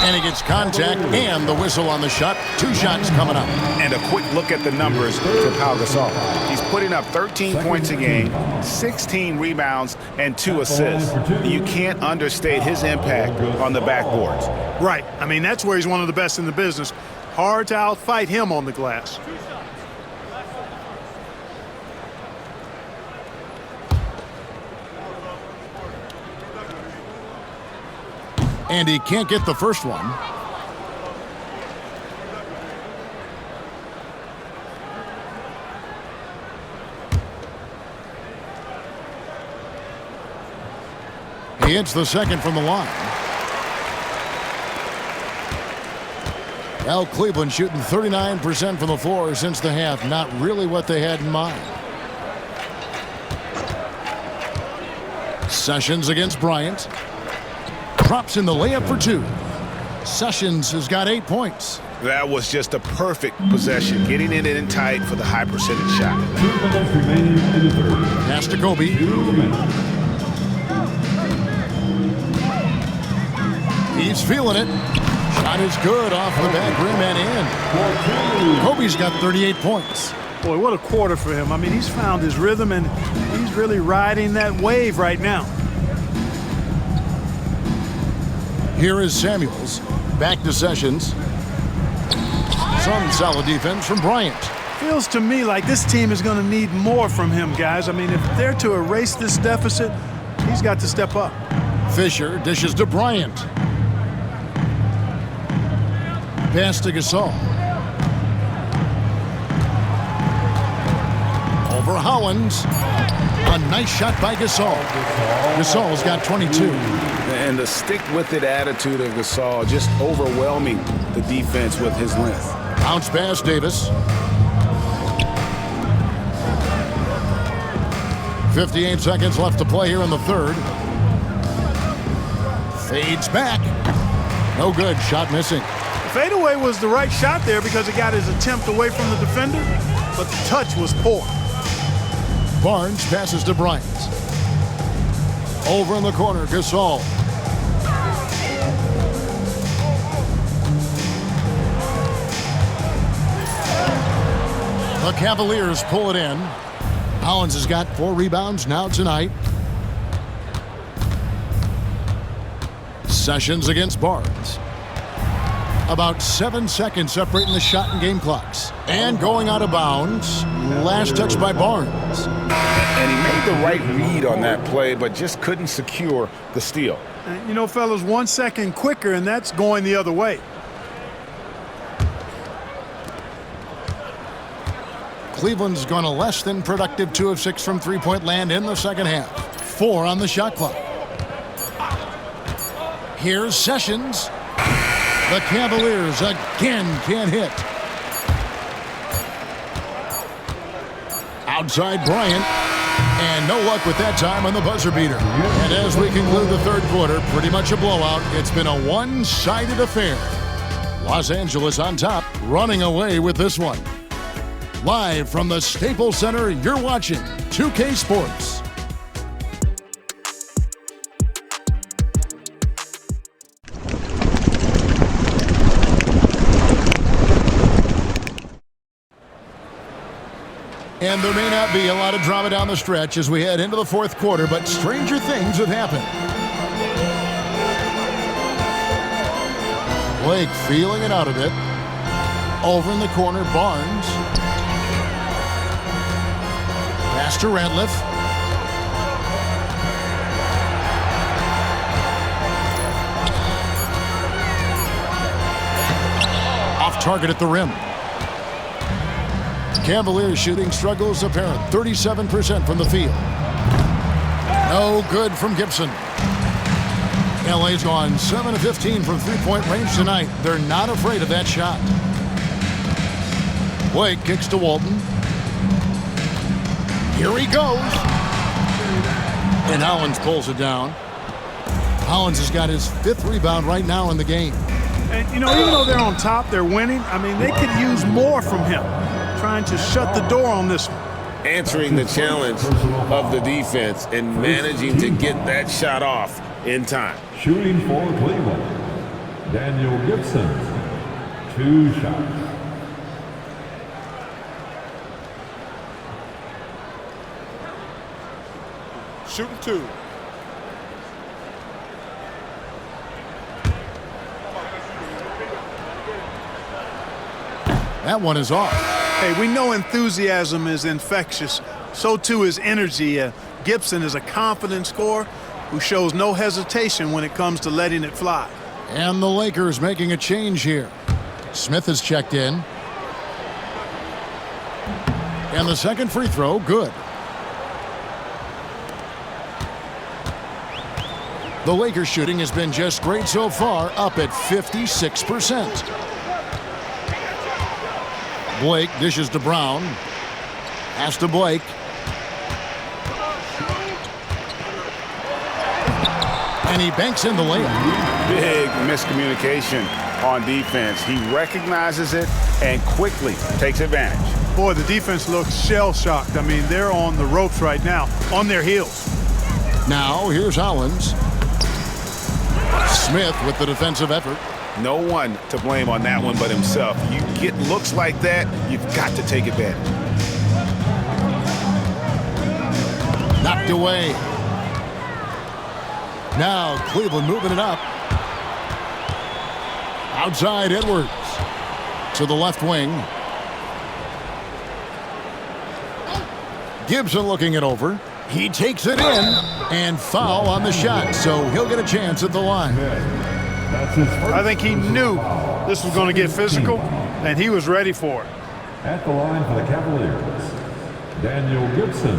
Speaker 1: And he gets contact and the whistle on the shot. 2 shots coming up.
Speaker 5: And a quick look at the numbers for Pau Gasol. He's putting up 13 points a game, 16 rebounds, and 2 assists. You can't understate his impact on the backboards.
Speaker 2: Right. I mean, that's where he's one of the best in the business. Hard to outfight him on the glass.
Speaker 1: And he can't get the first one. He hits the second from the line. Well, Cleveland shooting 39% from the floor since the half. Not really what they had in mind. Sessions against Bryant. Drops in the layup for 2. Sessions has got 8 points.
Speaker 5: That was just a perfect possession, getting it in tight for the high percentage shot.
Speaker 4: 2 minutes remaining in the third.
Speaker 1: Pass to Kobe.
Speaker 4: 2 minutes.
Speaker 1: He's feeling it. Shot is good off the back rim and in. Kobe's got 38 points.
Speaker 2: Boy, what a quarter for him. I mean, he's found his rhythm, and he's really riding that wave right now.
Speaker 1: Here is Samuels. Back to Sessions. Some solid defense from Bryant.
Speaker 2: Feels to me like this team is going to need more from him, guys. I mean, if they're to erase this deficit, he's got to step up.
Speaker 1: Fisher dishes to Bryant. Pass to Gasol. Over Hollins. A nice shot by Gasol. Gasol's got 22.
Speaker 5: And the stick-with-it attitude of Gasol, just overwhelming the defense with his length.
Speaker 1: Bounce pass, Davis. 58 seconds left to play here in the third. Fades back. No good. Shot missing.
Speaker 2: Fadeaway was the right shot there because it got his attempt away from the defender, but the touch was poor.
Speaker 1: Barnes passes to Bryant. Over in the corner, Gasol. The Cavaliers pull it in. Hollins has got 4 rebounds now tonight. Sessions against Barnes. About 7 seconds separating the shot and game clocks. And going out of bounds. Last touch by Barnes.
Speaker 5: And he made the right read on that play, but just couldn't secure the steal.
Speaker 2: And, you know, fellas, 1 second quicker, and that's going the other way.
Speaker 1: Cleveland's gone a less than productive 2 of 6 from three-point land in the second half. 4 on the shot clock. Here's Sessions. The Cavaliers again can't hit. Outside Bryant. And no luck with that time on the buzzer beater. And as we conclude the third quarter, pretty much a blowout. It's been a one-sided affair. Los Angeles on top, running away with this one. Live from the Staples Center, you're watching 2K Sports. And there may not be a lot of drama down the stretch as we head into the fourth quarter, but stranger things have happened. Blake feeling it out a bit. Over in the corner, Barnes. Pass to Ratliff. Off target at the rim. Cavaliers shooting struggles apparent. 37% from the field. No good from Gibson. LA's gone 7 of 15 from three-point range tonight. They're not afraid of that shot. Blake kicks to Walton. Here he goes. And Hollins pulls it down. Hollins has got his 5th rebound right now in the game.
Speaker 2: And, you know, even though they're on top, they're winning. I mean, they could use more from him. Trying to shut the door on this one.
Speaker 5: Answering the challenge of the defense and managing to get that shot off in time.
Speaker 4: Shooting for Cleveland, Daniel Gibson, 2 shots.
Speaker 6: Shooting 2.
Speaker 1: That one is off.
Speaker 2: Hey, we know enthusiasm is infectious. So too is energy. Gibson is a confident scorer who shows no hesitation when it comes to letting it fly.
Speaker 1: And the Lakers making a change here. Smith is checked in. And the second free throw, good. The Lakers shooting has been just great so far, up at 56%. Blake dishes to Brown. Pass to Blake. And he banks in the layup.
Speaker 3: Big miscommunication on defense. He recognizes it and quickly takes advantage.
Speaker 2: Boy, the defense looks shell-shocked. I mean, they're on the ropes right now, on their heels.
Speaker 1: Now, here's Hollins. Smith with the defensive effort.
Speaker 3: No one to blame on that one but himself. You get looks like that, you've got to take advantage.
Speaker 1: Knocked away. Now Cleveland moving it up. Outside Edwards to the left wing. Gibson looking it over. He takes it in and foul on the shot, so he'll get a chance at the line.
Speaker 2: I think he knew this was going to get physical, and he was ready for it.
Speaker 4: At the line for the Cavaliers, Daniel Gibson,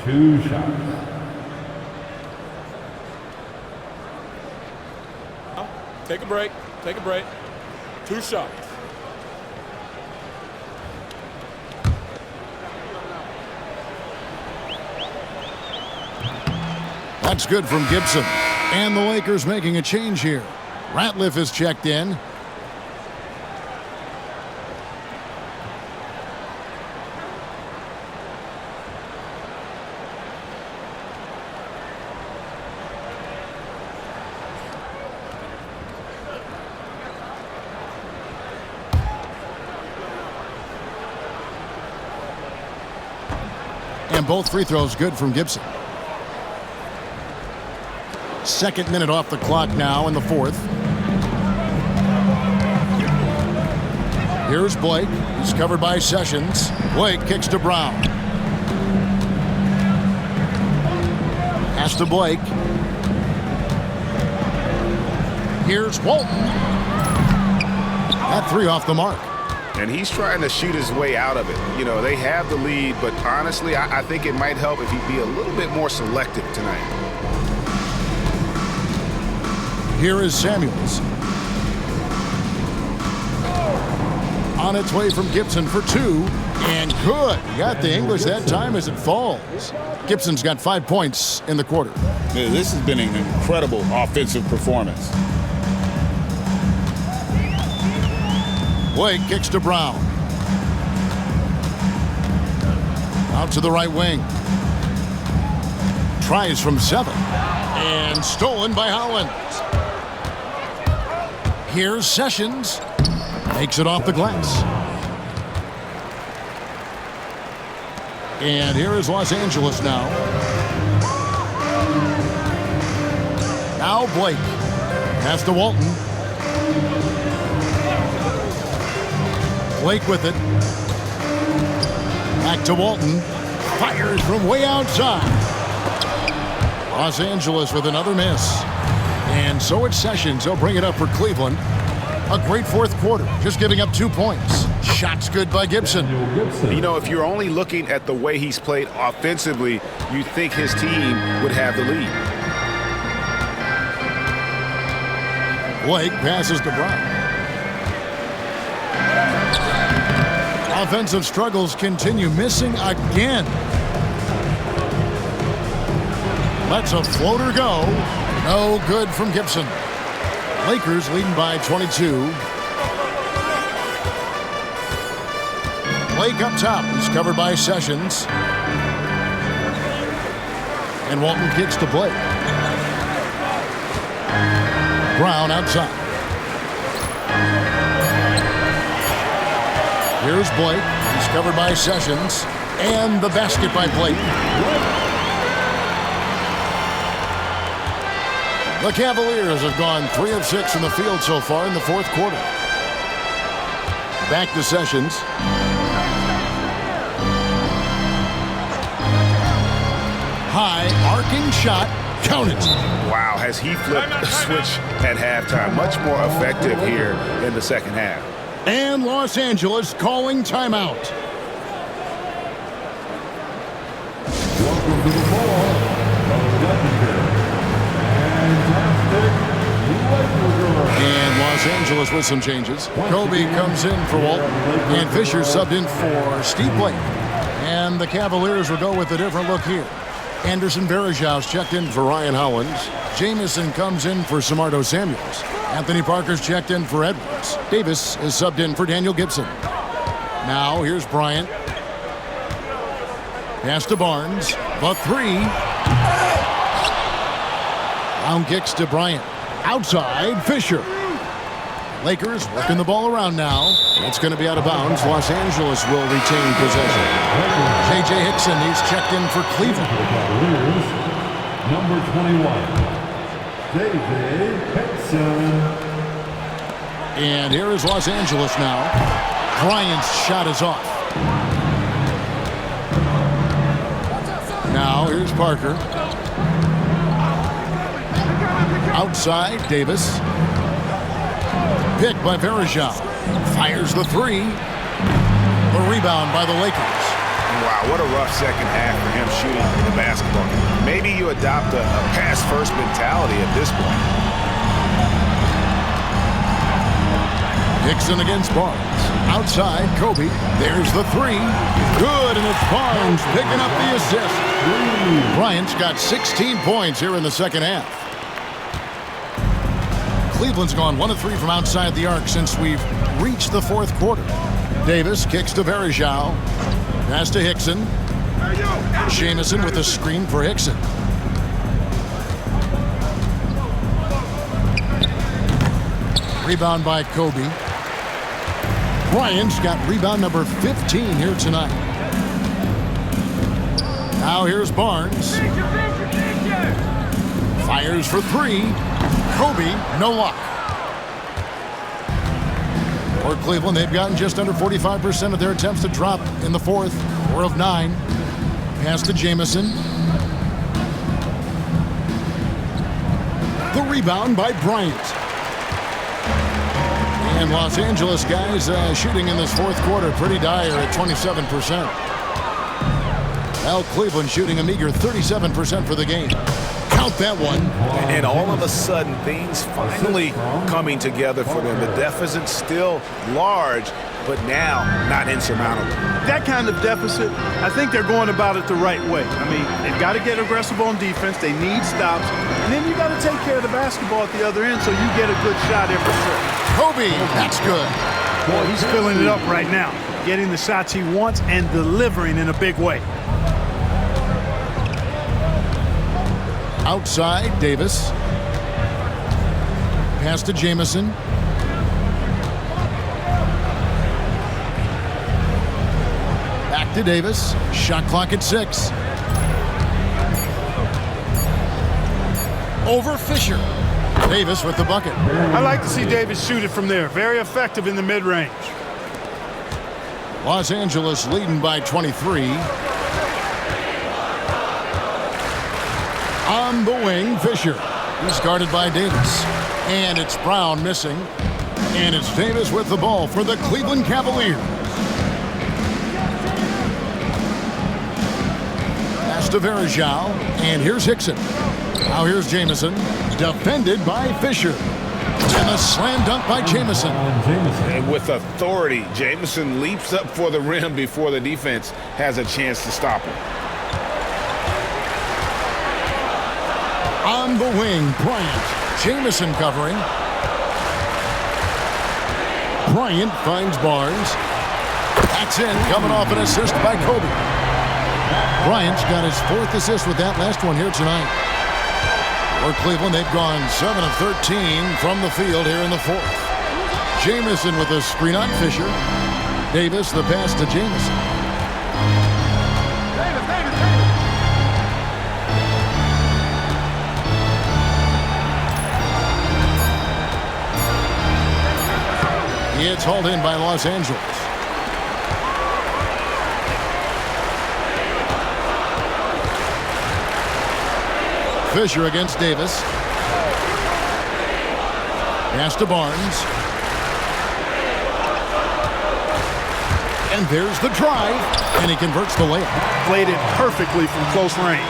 Speaker 4: 2 shots.
Speaker 6: Take a break. Take a break. 2 shots.
Speaker 1: That's good from Gibson. And the Lakers making a change here. Ratliff is checked in. And both free throws good from Gibson. Second minute off the clock now in the fourth. Here's Blake. He's covered by Sessions. Blake kicks to Brown. Pass to Blake. Here's Walton. That 3 off the mark.
Speaker 3: And he's trying to shoot his way out of it. You know, they have the lead, but honestly, I think it might help if he'd be a little bit more selective tonight.
Speaker 1: Here is Samuels. On its way from Gibson for 2. And good. Got the English that time as it falls. Gibson's got 5 points in the quarter.
Speaker 5: This has been an incredible offensive performance.
Speaker 1: Blake kicks to Brown. Out to the right wing. Tries from 7. And stolen by Howland. Here's Sessions. Makes it off the glass. And here is Los Angeles now. Now Blake. Pass to Walton. Blake with it. Back to Walton. Fires from way outside. Los Angeles with another miss. And so it's Sessions. He'll bring it up for Cleveland. A great fourth quarter, just giving up 2 points. Shots good by Gibson.
Speaker 3: You know, if you're only looking at the way he's played offensively, you think his team would have the lead.
Speaker 1: Blake passes to Bryant. Offensive struggles continue, missing again. Lets a floater go. No good from Gibson. Lakers leading by 22. Blake up top. He's covered by Sessions. And Walton kicks to Blake. Brown outside. Here's Blake. He's covered by Sessions. And the basket by Blake. The Cavaliers have gone 3 of 6 in the field so far in the fourth quarter. Back to Sessions. High arcing shot. Count it.
Speaker 3: Wow, has he flipped the switch at halftime? Much more effective here in the second half.
Speaker 1: And Los Angeles calling timeout.
Speaker 4: Welcome to the ball.
Speaker 1: And Los Angeles with some changes. Kobe comes in for Walton. And Fisher subbed in for Steve Blake. And the Cavaliers will go with a different look here. Anderson Varejao checked in for Ryan Hollins. Jamison comes in for Samardo Samuels. Anthony Parker's checked in for Edwards. Davis is subbed in for Daniel Gibson. Now here's Bryant. Pass to Barnes. The 3. Down kicks to Bryant. Outside, Fisher. Lakers working the ball around now. It's going to be out of bounds. Los Angeles will retain possession. J.J. Hickson, he's checked in for Cleveland.
Speaker 4: Number 21, J.J. Hickson.
Speaker 1: And here is Los Angeles now. Bryant's shot is off. Now here's Parker. Outside, Davis. Picked by Varejao. Fires the 3. The rebound by the Lakers.
Speaker 3: Wow, what a rough second half for him shooting the basketball. Maybe you adopt a pass-first mentality at this point.
Speaker 1: Hickson against Barnes. Outside, Kobe. There's the 3. Good, and it's Barnes picking up the assist. Bryant's got 16 points here in the second half. Cleveland's gone 1 of 3 from outside the arc since we've reached the fourth quarter. Davis kicks to Varejao. Pass to Hickson. Jamison with a screen for Hickson. Rebound by Kobe. Bryant's got rebound number 15 here tonight. Now here's Barnes. Fires for 3. Kobe, no luck. For Cleveland, they've gotten just under 45% of their attempts to drop in the fourth. 4 of 9. Pass to Jamison. The rebound by Bryant. And Los Angeles guys shooting in this fourth quarter pretty dire at 27%. Now Cleveland shooting a meager 37% for the game. Count that one.
Speaker 3: And all of a sudden, things finally coming together for them. The deficit's still large, but now not insurmountable.
Speaker 2: That kind of deficit, I think they're going about it the right way. I mean, they've got to get aggressive on defense. They need stops. And then you got to take care of the basketball at the other end so you get a good shot every trip.
Speaker 1: Kobe, that's good.
Speaker 2: Boy, he's filling it up right now, getting the shots he wants and delivering in a big way.
Speaker 1: Outside, Davis. Pass to Jamison. Back to Davis. Shot clock at 6. Over Fisher. Davis with the bucket.
Speaker 2: I like to see Davis shoot it from there. Very effective in the mid-range.
Speaker 1: Los Angeles leading by 23. On the wing, Fisher. He's guarded by Davis. And it's Brown missing. And it's Davis with the ball for the Cleveland Cavaliers. Pass to Varejao. And here's Hickson. Now here's Jamison. Defended by Fisher. And a slam dunk by Jamison.
Speaker 3: And with authority, Jamison leaps up for the rim before the defense has a chance to stop him.
Speaker 1: On the wing, Bryant. Jamison covering. Bryant finds Barnes. That's in, coming off an assist by Kobe. Bryant's got his 4th assist with that last one here tonight. For Cleveland, they've gone 7 of 13 from the field here in the 4th. Jamison with a screen on Fisher. Davis, the pass to Jamison. It's hauled in by Los Angeles. Fisher against Davis. Pass to Barnes. And there's the drive. And he converts the layup.
Speaker 2: Played it perfectly from close range.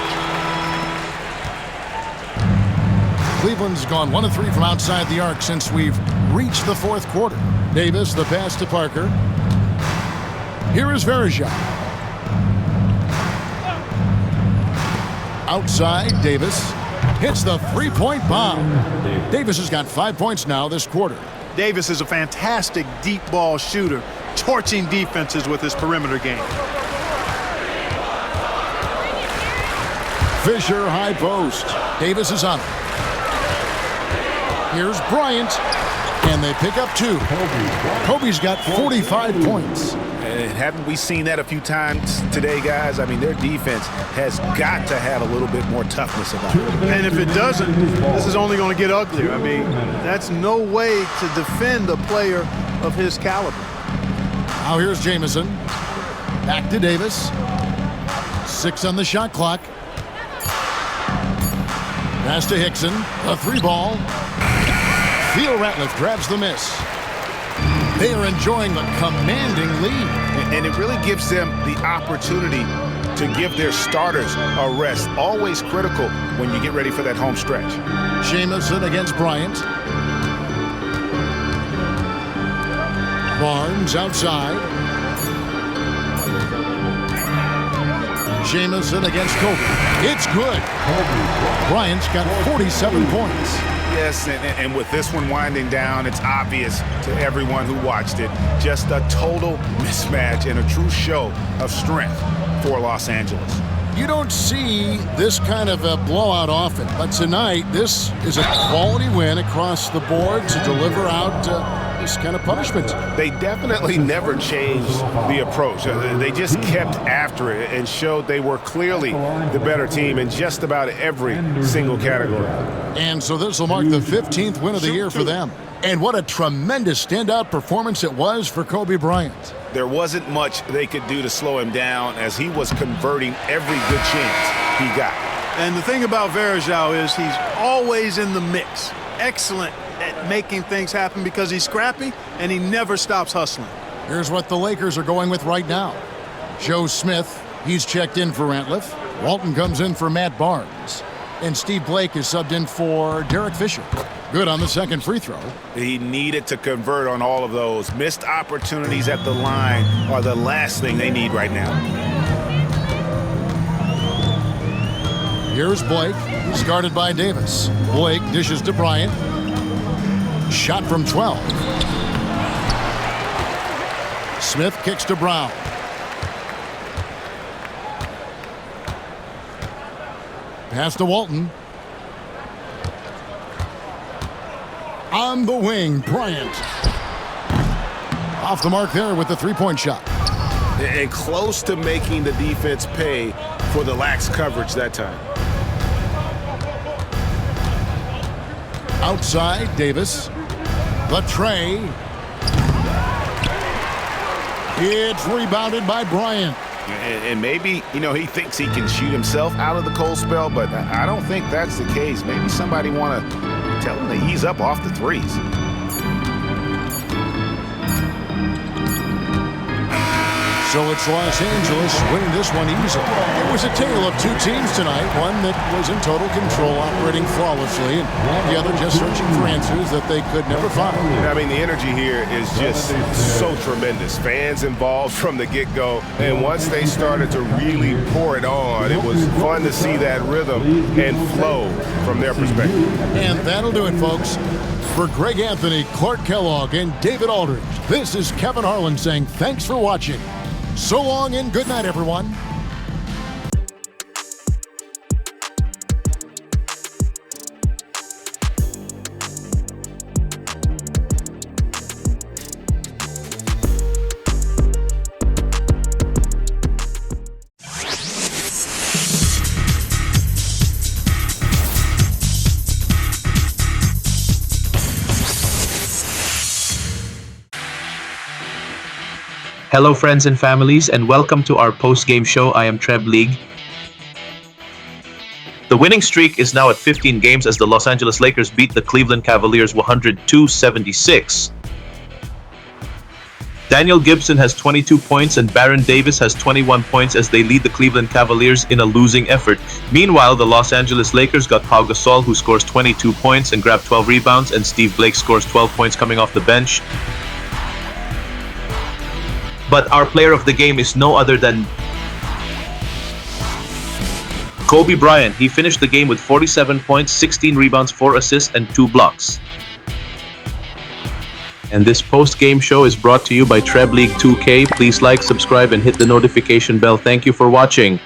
Speaker 1: Cleveland's gone 1 of 3 from outside the arc since we've reached the 4th quarter. Davis, the pass to Parker. Here is Varejao. Outside, Davis hits the 3-point bomb. Davis has got 5 points now this quarter.
Speaker 2: Davis is a fantastic deep ball shooter, torching defenses with his perimeter game.
Speaker 1: Fisher, high post. Davis is on it. Here's Bryant. And they pick up 2. Kobe's got 45 points.
Speaker 3: And haven't we seen that a few times today, guys? I mean, their defense has got to have a little bit more toughness about it.
Speaker 2: And if it doesn't, this is only going to get uglier. I mean, that's no way to defend a player of his caliber.
Speaker 1: Now here's Jamison. Back to Davis. 6 on the shot clock. Pass to Hickson. A 3-ball. Theo Ratliff grabs the miss. They are enjoying the commanding lead.
Speaker 3: And it really gives them the opportunity to give their starters a rest. Always critical when you get ready for that home stretch.
Speaker 1: Jamison against Bryant. Barnes outside. Jamison against Kobe. It's good. Bryant's got 47 points.
Speaker 3: Yes, and with this one winding down, it's obvious to everyone who watched it. Just a total mismatch and a true show of strength for Los Angeles.
Speaker 1: You don't see this kind of a blowout often, but tonight this is a quality win across the board to deliver out this kind of punishment.
Speaker 3: They definitely never changed the approach. They just kept after it and showed they were clearly the better team in just about every single category.
Speaker 1: And so this will mark the 15th win of the year for them. And what a tremendous standout performance it was for Kobe Bryant.
Speaker 3: There wasn't much they could do to slow him down as he was converting every good chance he got.
Speaker 2: And the thing about Varejao is he's always in the mix. Excellent at making things happen because he's scrappy and he never stops hustling.
Speaker 1: Here's what the Lakers are going with right now. Joe Smith, he's checked in for Ratliff. Walton comes in for Matt Barnes. And Steve Blake is subbed in for Derek Fisher. Good on the second free throw.
Speaker 3: He needed to convert on all of those. Missed opportunities at the line are the last thing they need right now.
Speaker 1: Here's Blake. He's guarded by Davis. Blake dishes to Bryant. Shot from 12. Smith kicks to Brown. Pass to Walton. On the wing, Bryant. Off the mark there with the three-point shot.
Speaker 3: And close to making the defense pay for the lax coverage that time.
Speaker 1: Outside, Davis. The tray. It's rebounded by Bryant.
Speaker 3: And maybe, he thinks he can shoot himself out of the cold spell, but I don't think that's the case. Maybe somebody want to tell him to ease up off the threes.
Speaker 1: So it's Los Angeles winning this one easily. It was a tale of two teams tonight, one that was in total control, operating flawlessly, and the other just searching for answers that they could never find.
Speaker 3: I mean, the energy here is just so tremendous. Fans involved from the get-go, and once they started to really pour it on, it was fun to see that rhythm and flow from their perspective.
Speaker 1: And that'll do it, folks. For Greg Anthony, Clark Kellogg, and David Aldridge, this is Kevin Harlan saying thanks for watching. So long and good night, everyone.
Speaker 7: Hello friends and families, and welcome to our post-game show. I am Treb League. The winning streak is now at 15 games as the Los Angeles Lakers beat the Cleveland Cavaliers 102-76. Daniel Gibson has 22 points and Baron Davis has 21 points as they lead the Cleveland Cavaliers in a losing effort. Meanwhile, the Los Angeles Lakers got Pau Gasol, who scores 22 points and grabbed 12 rebounds, and Steve Blake scores 12 points coming off the bench. But our player of the game is no other than Kobe Bryant. He finished the game with 47 points, 16 rebounds, 4 assists, and 2 blocks. And this post-game show is brought to you by Treb League 2K. Please like, subscribe, and hit the notification bell. Thank you for watching.